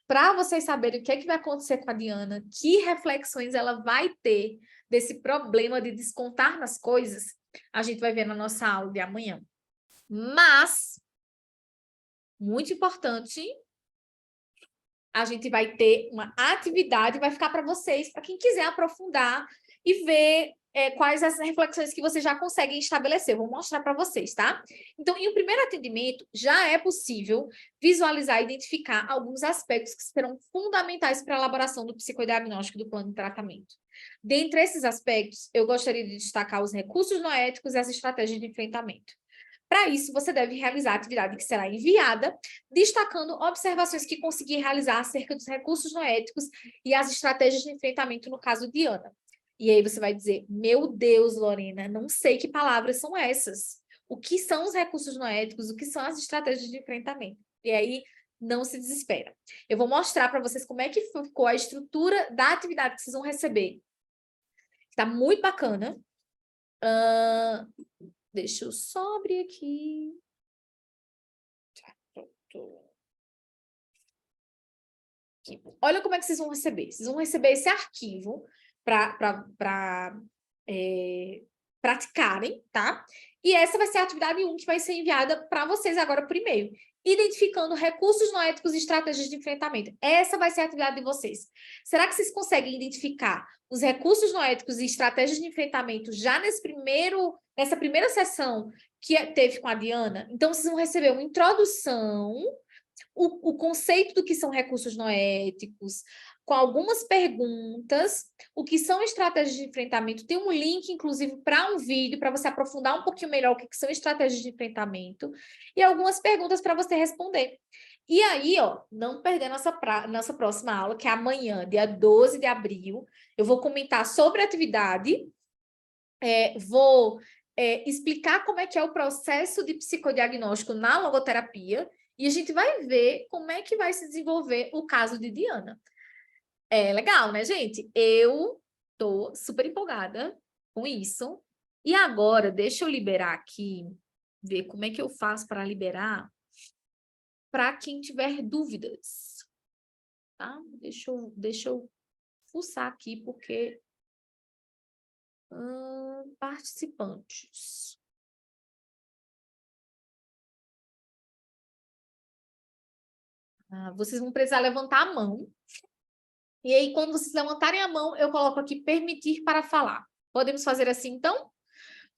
Para vocês saberem o que é que vai acontecer com a Diana, que reflexões ela vai ter desse problema de descontar nas coisas, a gente vai ver na nossa aula de amanhã. Mas, muito importante, a gente vai ter uma atividade, vai ficar para vocês, para quem quiser aprofundar e ver quais essas reflexões que vocês já conseguem estabelecer. Eu vou mostrar para vocês, tá? Então, em um primeiro atendimento, já é possível visualizar e identificar alguns aspectos que serão fundamentais para a elaboração do psicodiagnóstico do plano de tratamento. Dentre esses aspectos, eu gostaria de destacar os recursos noéticos e as estratégias de enfrentamento. Para isso, você deve realizar a atividade que será enviada, destacando observações que conseguir realizar acerca dos recursos noéticos e as estratégias de enfrentamento no caso de Ana. E aí você vai dizer, meu Deus, Lorena, não sei que palavras são essas. O que são os recursos noéticos? O que são as estratégias de enfrentamento? E aí, não se desespera. Eu vou mostrar para vocês como é que ficou a estrutura da atividade que vocês vão receber. Está muito bacana. Deixa eu só abrir aqui. Aqui. Olha como é que vocês vão receber. Vocês vão receber esse arquivo para praticarem, tá? E essa vai ser a atividade 1 que vai ser enviada para vocês agora por e-mail. Identificando recursos noéticos e estratégias de enfrentamento. Essa vai ser a atividade de vocês. Será que vocês conseguem identificar os recursos noéticos e estratégias de enfrentamento já nessa primeira sessão que teve com a Diana? Então, vocês vão receber uma introdução, o conceito do que são recursos noéticos, com algumas perguntas, o que são estratégias de enfrentamento. Tem um link, inclusive, para um vídeo, para você aprofundar um pouquinho melhor o que são estratégias de enfrentamento, e algumas perguntas para você responder. E aí, ó, não perder nossa próxima aula, que é amanhã, dia 12 de abril, eu vou comentar sobre a atividade, vou explicar como é que é o processo de psicodiagnóstico na logoterapia, e a gente vai ver como é que vai se desenvolver o caso de Diana. É legal, né, gente? Eu tô super empolgada com isso. E agora, deixa eu liberar aqui, ver como é que eu faço para liberar para quem tiver dúvidas, tá? Deixa eu fuçar aqui, porque... participantes. Vocês vão precisar levantar a mão. E aí, quando vocês levantarem a mão, eu coloco aqui permitir para falar. Podemos fazer assim, então?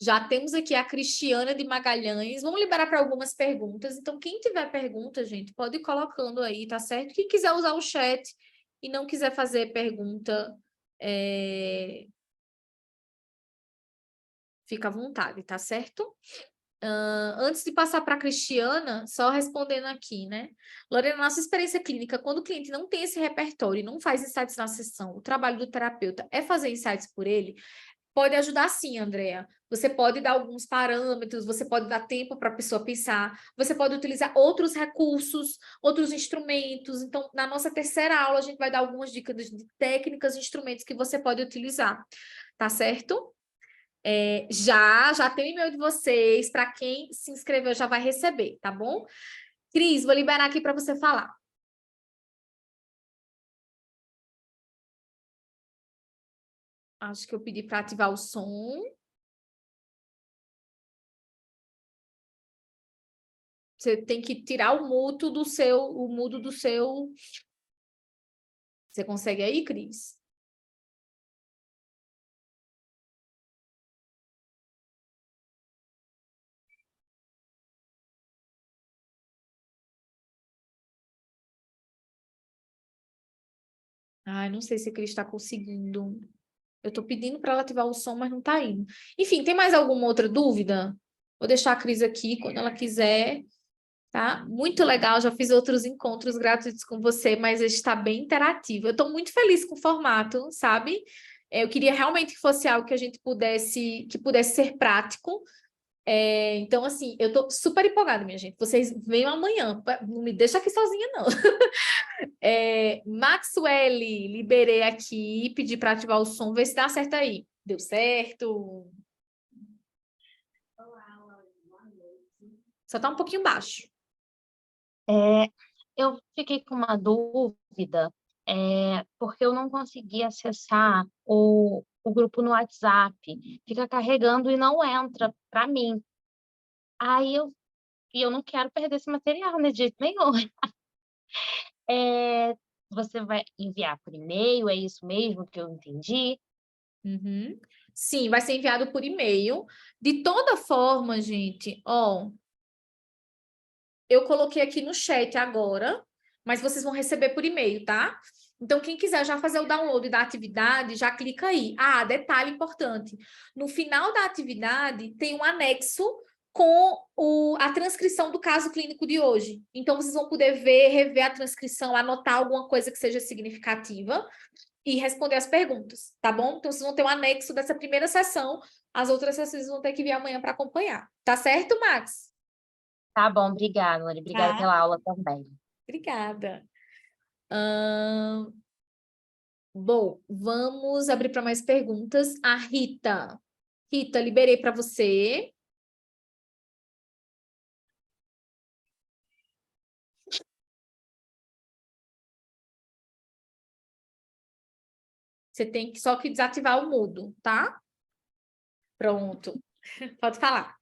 Já temos aqui a Cristiana de Magalhães. Vamos liberar para algumas perguntas. Então, quem tiver pergunta, gente, pode ir colocando aí, tá certo? Quem quiser usar o chat e não quiser fazer pergunta, Fica à vontade, tá certo? Antes de passar para a Cristiana, só respondendo aqui, né? Lorena, nossa experiência clínica, quando o cliente não tem esse repertório e não faz insights na sessão, o trabalho do terapeuta é fazer insights por ele, pode ajudar sim, Andrea. Você pode dar alguns parâmetros, você pode dar tempo para a pessoa pensar, você pode utilizar outros recursos, outros instrumentos. Então, na nossa terceira aula, a gente vai dar algumas dicas de técnicas e instrumentos que você pode utilizar, tá certo? Já tem o e-mail de vocês, para quem se inscreveu já vai receber, tá bom? Cris, vou liberar aqui para você falar. Acho que eu pedi para ativar o som. Você tem que tirar o mudo do seu. Você consegue aí, Cris? Ai, não sei se a Cris está conseguindo. Eu estou pedindo para ela ativar o som, mas não está indo. Enfim, tem mais alguma outra dúvida? Vou deixar a Cris aqui quando ela quiser, tá? Muito legal, já fiz outros encontros gratuitos com você, mas está bem interativo. Eu estou muito feliz com o formato, sabe? Eu queria realmente que fosse algo que a gente pudesse ser prático. Então, assim, eu tô super empolgada, minha gente. Vocês venham amanhã, não me deixa aqui sozinha, não. Maxwell, liberei aqui, pedi para ativar o som, ver se dá certo aí. Deu certo? Só tá um pouquinho baixo. Eu fiquei com uma dúvida, porque eu não consegui acessar o grupo no WhatsApp. Fica carregando e não entra para mim. Aí eu não quero perder esse material, né, de jeito nenhum. Você vai enviar por e-mail, é isso mesmo que eu entendi? Uhum. Sim, vai ser enviado por e-mail. De toda forma, gente, ó, eu coloquei aqui no chat agora, mas vocês vão receber por e-mail, tá? Então, quem quiser já fazer o download da atividade, já clica aí. Ah, detalhe importante. No final da atividade, tem um anexo com a transcrição do caso clínico de hoje. Então, vocês vão poder ver, rever a transcrição, anotar alguma coisa que seja significativa e responder as perguntas, tá bom? Então, vocês vão ter um anexo dessa primeira sessão. As outras sessões vão ter que vir amanhã para acompanhar. Tá certo, Max? Tá bom, obrigada, Lore. Obrigada Tá. pela aula também. Obrigada. Bom, vamos abrir para mais perguntas. A Rita. Rita, liberei para você. Você tem que só que desativar o mudo, tá? Pronto. Pode falar.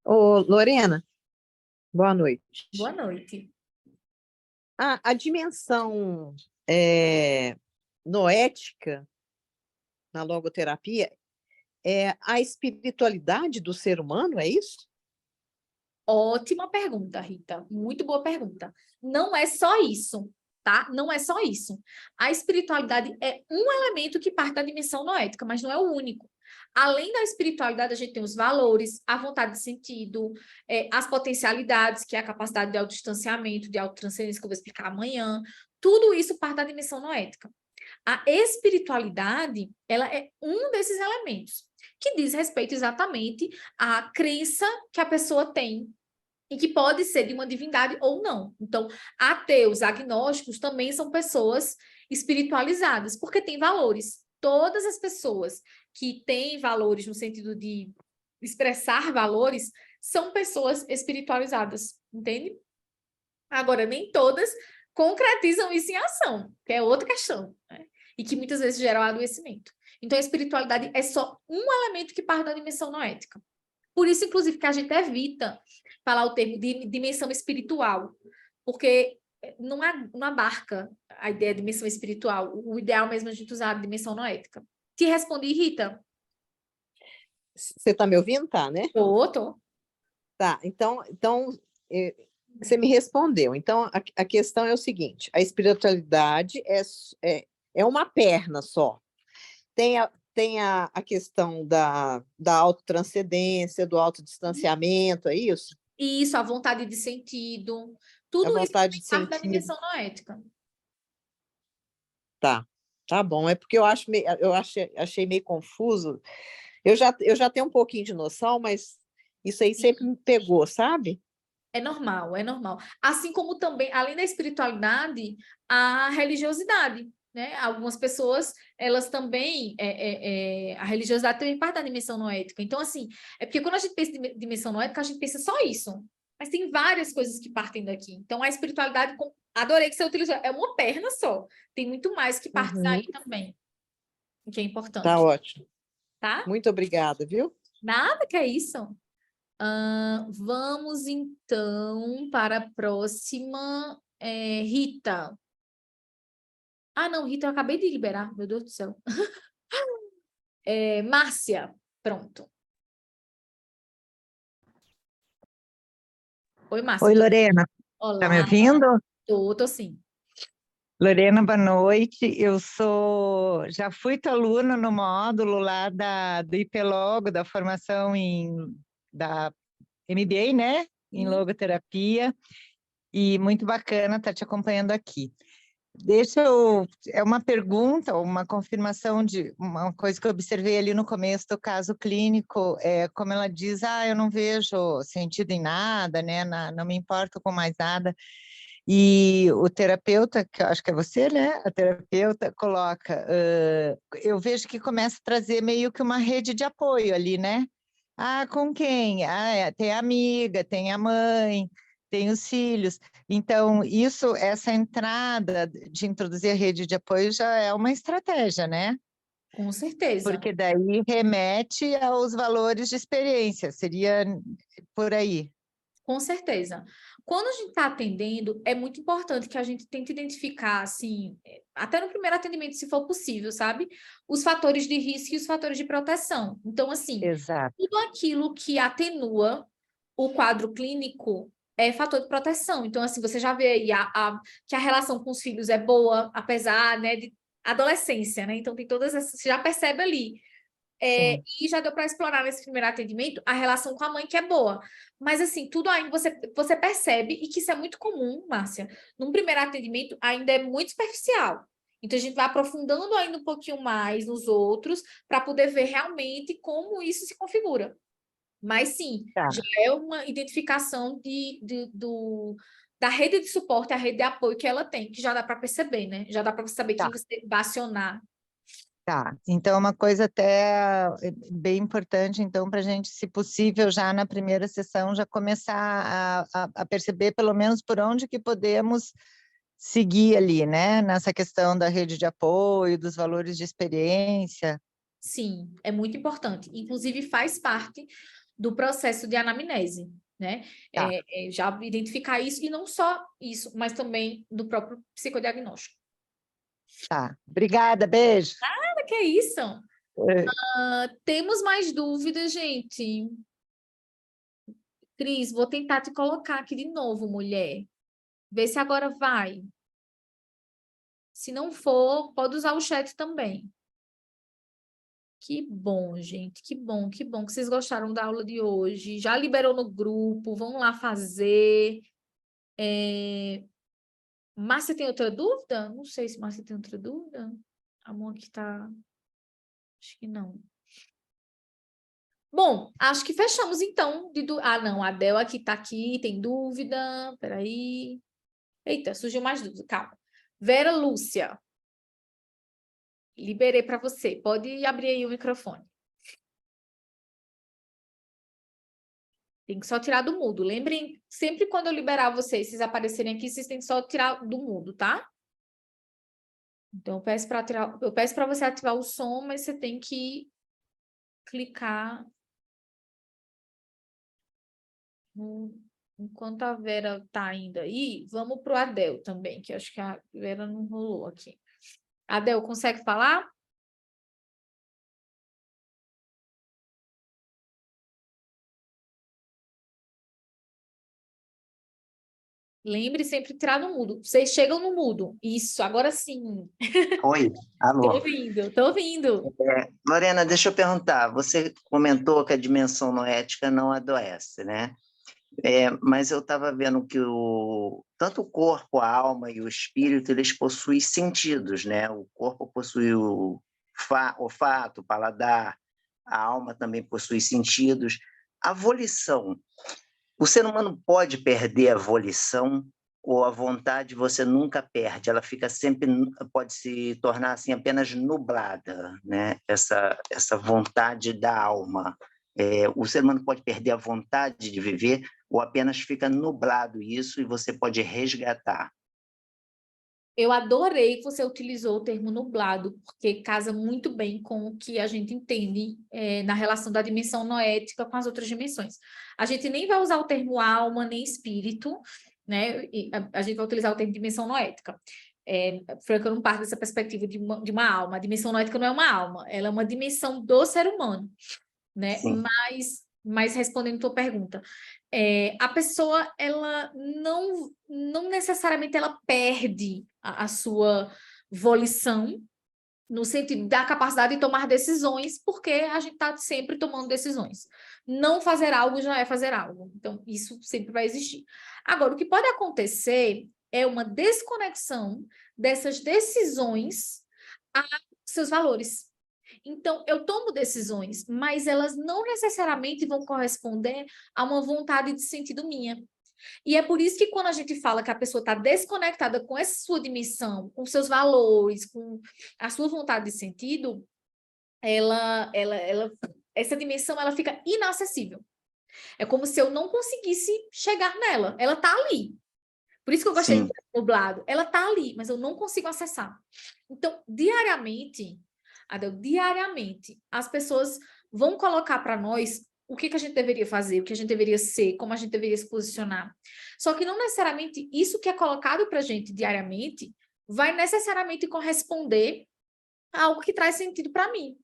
Ô, Lorena, boa noite. Boa noite. A dimensão noética na logoterapia é a espiritualidade do ser humano, é isso? Ótima pergunta, Rita. Muito boa pergunta. Não é só isso, tá? Não é só isso. A espiritualidade é um elemento que parte da dimensão noética, mas não é o único. Além da espiritualidade, a gente tem os valores, a vontade de sentido, as potencialidades, que é a capacidade de autodistanciamento, de autotranscendência, que eu vou explicar amanhã. Tudo isso parte da dimensão noética. A espiritualidade, ela é um desses elementos, que diz respeito exatamente à crença que a pessoa tem e que pode ser de uma divindade ou não. Então, ateus, agnósticos também são pessoas espiritualizadas, porque têm valores. Todas as pessoas que têm valores no sentido de expressar valores são pessoas espiritualizadas, entende? Agora, nem todas concretizam isso em ação, que é outra questão, né? E que muitas vezes gera o adoecimento. Então, a espiritualidade é só um elemento que parte da dimensão noética. Por isso, inclusive, que a gente evita falar o termo de dimensão espiritual, porque não abarca a ideia de dimensão espiritual. O ideal mesmo é a gente usar a dimensão noética. Te respondi, Rita? Você está me ouvindo? Tá, né? Tô. Tá, então você me respondeu. Então, a questão é o seguinte, a espiritualidade é uma perna só. tem a questão da autotranscendência, do autodistanciamento, é isso? Isso, a vontade de sentido, A tudo isso vontade faz de parte da sentido. dimensão noética. Tá bom. É porque achei meio confuso. Eu já tenho um pouquinho de noção, mas isso aí sempre me pegou, sabe? É normal, é normal. Assim como também, além da espiritualidade, a religiosidade, né? Algumas pessoas, elas também, a religiosidade também parte da dimensão noética. Então, assim, é porque quando a gente pensa em dimensão noética, a gente pensa só isso. Mas tem várias coisas que partem daqui. Então, a espiritualidade, adorei que você utilizou, é uma perna só. Tem muito mais que parte Uhum. daí também, o que é Tá importante, ótimo. tá? Muito obrigada, viu? Nada que é isso. Vamos então para a próxima. Rita. Ah, não, Rita, eu acabei de liberar, meu Deus do céu. Márcia, pronto. Oi, Márcia. Oi, Lorena, tá me Olá, ouvindo? tô sim. Lorena, boa noite. Já fui tua aluna no módulo lá do IPLogo, da formação da MBA, né? Em Hum, logoterapia, e muito bacana estar te acompanhando aqui. É uma pergunta, uma confirmação de uma coisa que eu observei ali no começo do caso clínico, como ela diz, eu não vejo sentido em nada, né? Não me importo com mais nada. E o terapeuta, que eu acho que é você, né? A terapeuta coloca, eu vejo que começa a trazer meio que uma rede de apoio ali, né? Com quem? Tem a amiga, tem a mãe, tem os filhos. Então, essa entrada de introduzir a rede de apoio já é uma estratégia, né? com certeza. Porque daí remete aos valores de experiência, seria por aí. Com certeza. Quando a gente está atendendo, é muito importante que a gente tente identificar, assim, até no primeiro atendimento, se for possível, sabe? Os fatores de risco e os fatores de proteção. Então, assim, Exato. tudo aquilo que atenua o quadro clínico é fator de proteção. Então, assim, você já vê aí que a relação com os filhos é boa, apesar, né, de adolescência, né? Então, tem todas essas, você já percebe ali. Sim. E já deu para explorar nesse primeiro atendimento a relação com a mãe, que é boa. Mas, assim, tudo ainda você percebe, e que isso é muito comum, Márcia, num primeiro atendimento ainda é muito superficial. Então, a gente vai aprofundando ainda um pouquinho mais nos outros, para poder ver realmente como isso se configura. Mas, sim, Tá. já é uma identificação da rede de suporte, a rede de apoio que ela tem, que já dá para perceber, né? Já dá para saber Tá. quem você vai acionar. Tá, então é uma coisa até bem importante, então, para a gente, se possível, já na primeira sessão, já começar a perceber pelo menos por onde que podemos seguir ali, né? Nessa questão da rede de apoio, dos valores de experiência. Sim, é muito importante. Inclusive, faz parte do processo de anamnese, né? Tá, Já identificar isso, e não só isso, mas também do próprio psicodiagnóstico. tá. Obrigada, beijo. Ah, que é isso? É, Temos mais dúvidas, gente? Cris, vou tentar te colocar aqui de novo, mulher. Vê se agora vai. Se não for, pode usar o chat também. Que bom, gente. Que bom que vocês gostaram da aula de hoje. Já liberou no grupo, vão lá fazer. Márcia tem outra dúvida? Não sei se Márcia tem outra dúvida. A mão aqui tá. Acho que não. Bom, acho que fechamos então. Ah, não, a Del aqui tá aqui, tem dúvida. Peraí. Eita, surgiu mais dúvida. Calma. Vera Lúcia, liberei para você. Pode abrir aí o microfone. Tem que só tirar do mudo. Lembrem, sempre quando eu liberar vocês, vocês aparecerem aqui, vocês têm que só tirar do mudo, tá? Então, eu peço para você ativar o som, mas você tem que clicar enquanto a Vera tá ainda aí, vamos pro Adel também, que acho que a Vera não rolou aqui. Adel, consegue falar? Lembre sempre de tirar no mudo. Vocês chegam no mudo. Isso, agora sim. Oi, Tô alô. ouvindo, tô ouvindo. Lorena, deixa eu perguntar. Você comentou que a dimensão noética não adoece, né? Mas eu estava vendo que tanto o corpo, a alma e o espírito, eles possuem sentidos, né? O corpo possui o olfato, o paladar, a alma também possui sentidos. A volição. O ser humano pode perder a volição ou a vontade você nunca perde, ela fica sempre, pode se tornar assim apenas nublada, né? Essa vontade da alma. O ser humano pode perder a vontade de viver ou apenas fica nublado isso e você pode resgatar. Eu adorei que você utilizou o termo nublado, porque casa muito bem com o que a gente entende na relação da dimensão noética com as outras dimensões. A gente nem vai usar o termo alma nem espírito, né? E a gente vai utilizar o termo dimensão noética. Franca não parte dessa perspectiva de uma alma. A dimensão noética não é uma alma, ela é uma dimensão do ser humano, né? Sim. Mas respondendo a tua pergunta, a pessoa, ela não necessariamente ela perde a sua volição, no sentido da capacidade de tomar decisões, porque a gente está sempre tomando decisões. Não fazer algo já é fazer algo. Então, isso sempre vai existir. Agora, o que pode acontecer é uma desconexão dessas decisões a seus valores. Então, eu tomo decisões, mas elas não necessariamente vão corresponder a uma vontade de sentido minha. E é por isso que quando a gente fala que a pessoa está desconectada com essa sua dimensão, com seus valores, com a sua vontade de sentido, essa dimensão ela fica inacessível. É como se eu não conseguisse chegar nela. Ela está ali. Por isso que eu gostei do nublado. Ela está ali, mas eu não consigo acessar. Então, diariamente, Adel, diariamente, as pessoas vão colocar para nós o que a gente deveria fazer, o que a gente deveria ser, como a gente deveria se posicionar. Só que não necessariamente isso que é colocado para a gente diariamente vai necessariamente corresponder a algo que traz sentido para mim.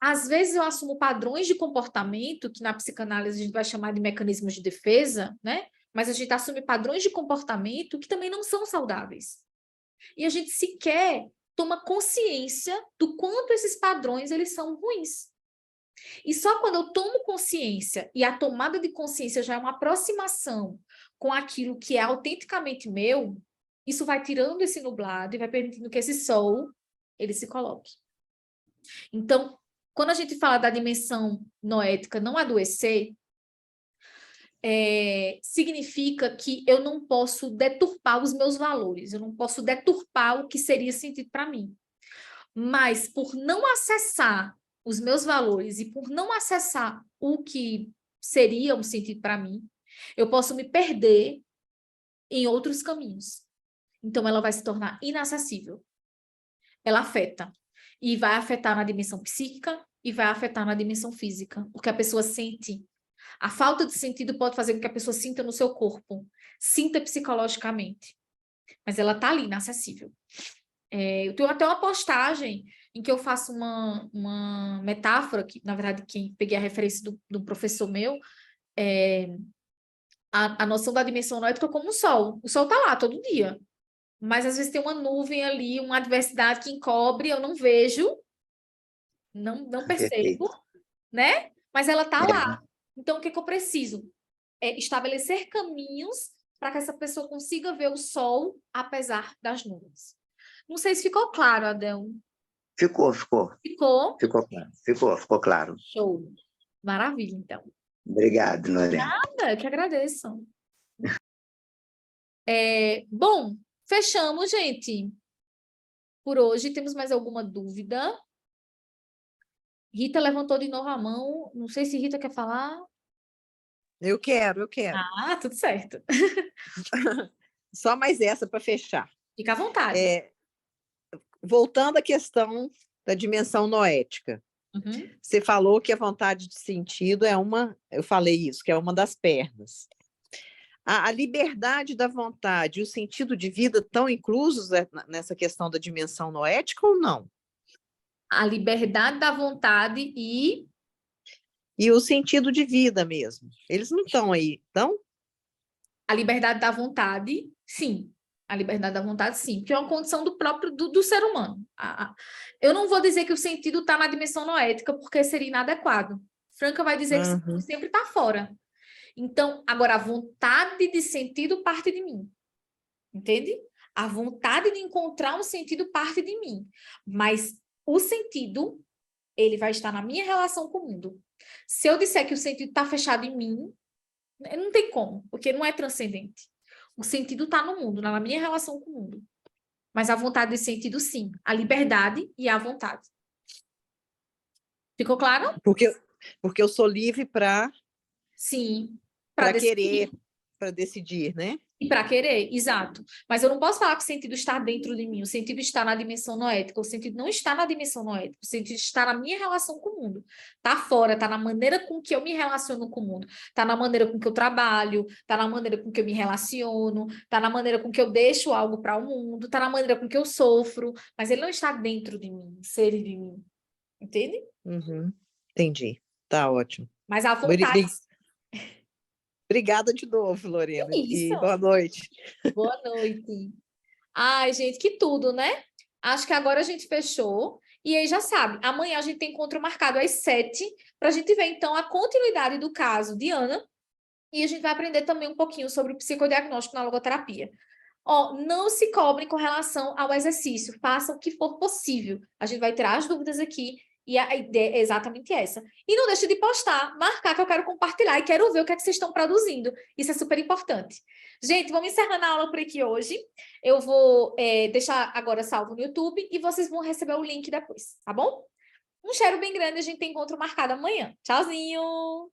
Às vezes eu assumo padrões de comportamento, que na psicanálise a gente vai chamar de mecanismos de defesa, né? Mas a gente assume padrões de comportamento que também não são saudáveis. E a gente sequer toma consciência do quanto esses padrões eles são ruins. E só quando eu tomo consciência, e a tomada de consciência já é uma aproximação com aquilo que é autenticamente meu, isso vai tirando esse nublado e vai permitindo que esse sol ele se coloque. Então, quando a gente fala da dimensão noética não adoecer, significa que eu não posso deturpar os meus valores, eu não posso deturpar o que seria sentido para mim. Mas por não acessar os meus valores e por não acessar o que seria um sentido para mim, eu posso me perder em outros caminhos. Então ela vai se tornar inacessível. Ela afeta. E vai afetar na dimensão psíquica e vai afetar na dimensão física. O que a pessoa sente. A falta de sentido pode fazer com que a pessoa sinta no seu corpo, sinta psicologicamente. Mas ela está ali, inacessível. Eu tenho até uma postagem em que eu faço uma metáfora, que, na verdade, quem peguei a referência do professor meu, a noção da dimensão noética como um sol. O sol está lá todo dia. Mas, às vezes, tem uma nuvem ali, uma adversidade que encobre, eu não vejo, não percebo, né? Mas ela está lá. Então, o que eu preciso? Estabelecer caminhos para que essa pessoa consiga ver o sol, apesar das nuvens. Não sei se ficou claro, Adel. Ficou. Ficou? Ficou claro. Show. Maravilha, então. Obrigado, Lorena. Nada, eu que agradeço. Bom, fechamos, gente. Por hoje, temos mais alguma dúvida? Rita levantou de novo a mão. Não sei se Rita quer falar. Eu quero. Ah, tudo certo. Só mais essa para fechar. Fica à vontade. Voltando à questão da dimensão noética. Uhum. Você falou que a vontade de sentido eu falei isso, que é uma das pernas. A liberdade da vontade e o sentido de vida estão inclusos nessa questão da dimensão noética ou não? A liberdade da vontade E o sentido de vida mesmo. Eles não estão aí, estão? A liberdade da vontade, sim. A liberdade da vontade, sim. Porque é uma condição do próprio do ser humano. Eu não vou dizer que o sentido está na dimensão noética, porque seria inadequado. Franca vai dizer que o sentido sempre está fora. Então, agora, a vontade de sentido parte de mim. Entende? A vontade de encontrar um sentido parte de mim. Mas o sentido, ele vai estar na minha relação com o mundo. Se eu disser que o sentido está fechado em mim, não tem como, porque não é transcendente. O sentido está no mundo, na minha relação com o mundo. Mas a vontade de sentido, sim. A liberdade e a vontade. Ficou claro? Porque eu sou livre para Sim. querer, para decidir, né? E para querer, exato. Mas eu não posso falar que o sentido está dentro de mim, o sentido está na dimensão noética, o sentido não está na dimensão noética, o sentido está na minha relação com o mundo. Está fora, está na maneira com que eu me relaciono com o mundo, está na maneira com que eu trabalho, está na maneira com que eu me relaciono, está na maneira com que eu deixo algo para o mundo, está na maneira com que eu sofro, mas ele não está dentro de mim, ser de mim. Entende? Entendi. Tá ótimo. Mas a vontade... Obrigada de novo, Lorena. Isso. E boa noite. Boa noite. Ai, gente, que tudo, né? Acho que agora a gente fechou. E aí já sabe, amanhã a gente tem encontro marcado às 7 para a gente ver, então, a continuidade do caso de Ana. E a gente vai aprender também um pouquinho sobre o psicodiagnóstico na logoterapia. Ó, não se cobrem com relação ao exercício. Façam o que for possível. A gente vai tirar as dúvidas aqui. E a ideia é exatamente essa. E não deixe de postar, marcar que eu quero compartilhar e quero ver o que é que vocês estão produzindo. Isso é super importante. Gente, vamos encerrando a aula por aqui hoje. Eu vou deixar agora salvo no YouTube e vocês vão receber o link depois, tá bom? Um cheiro bem grande, a gente tem encontro marcado amanhã. Tchauzinho!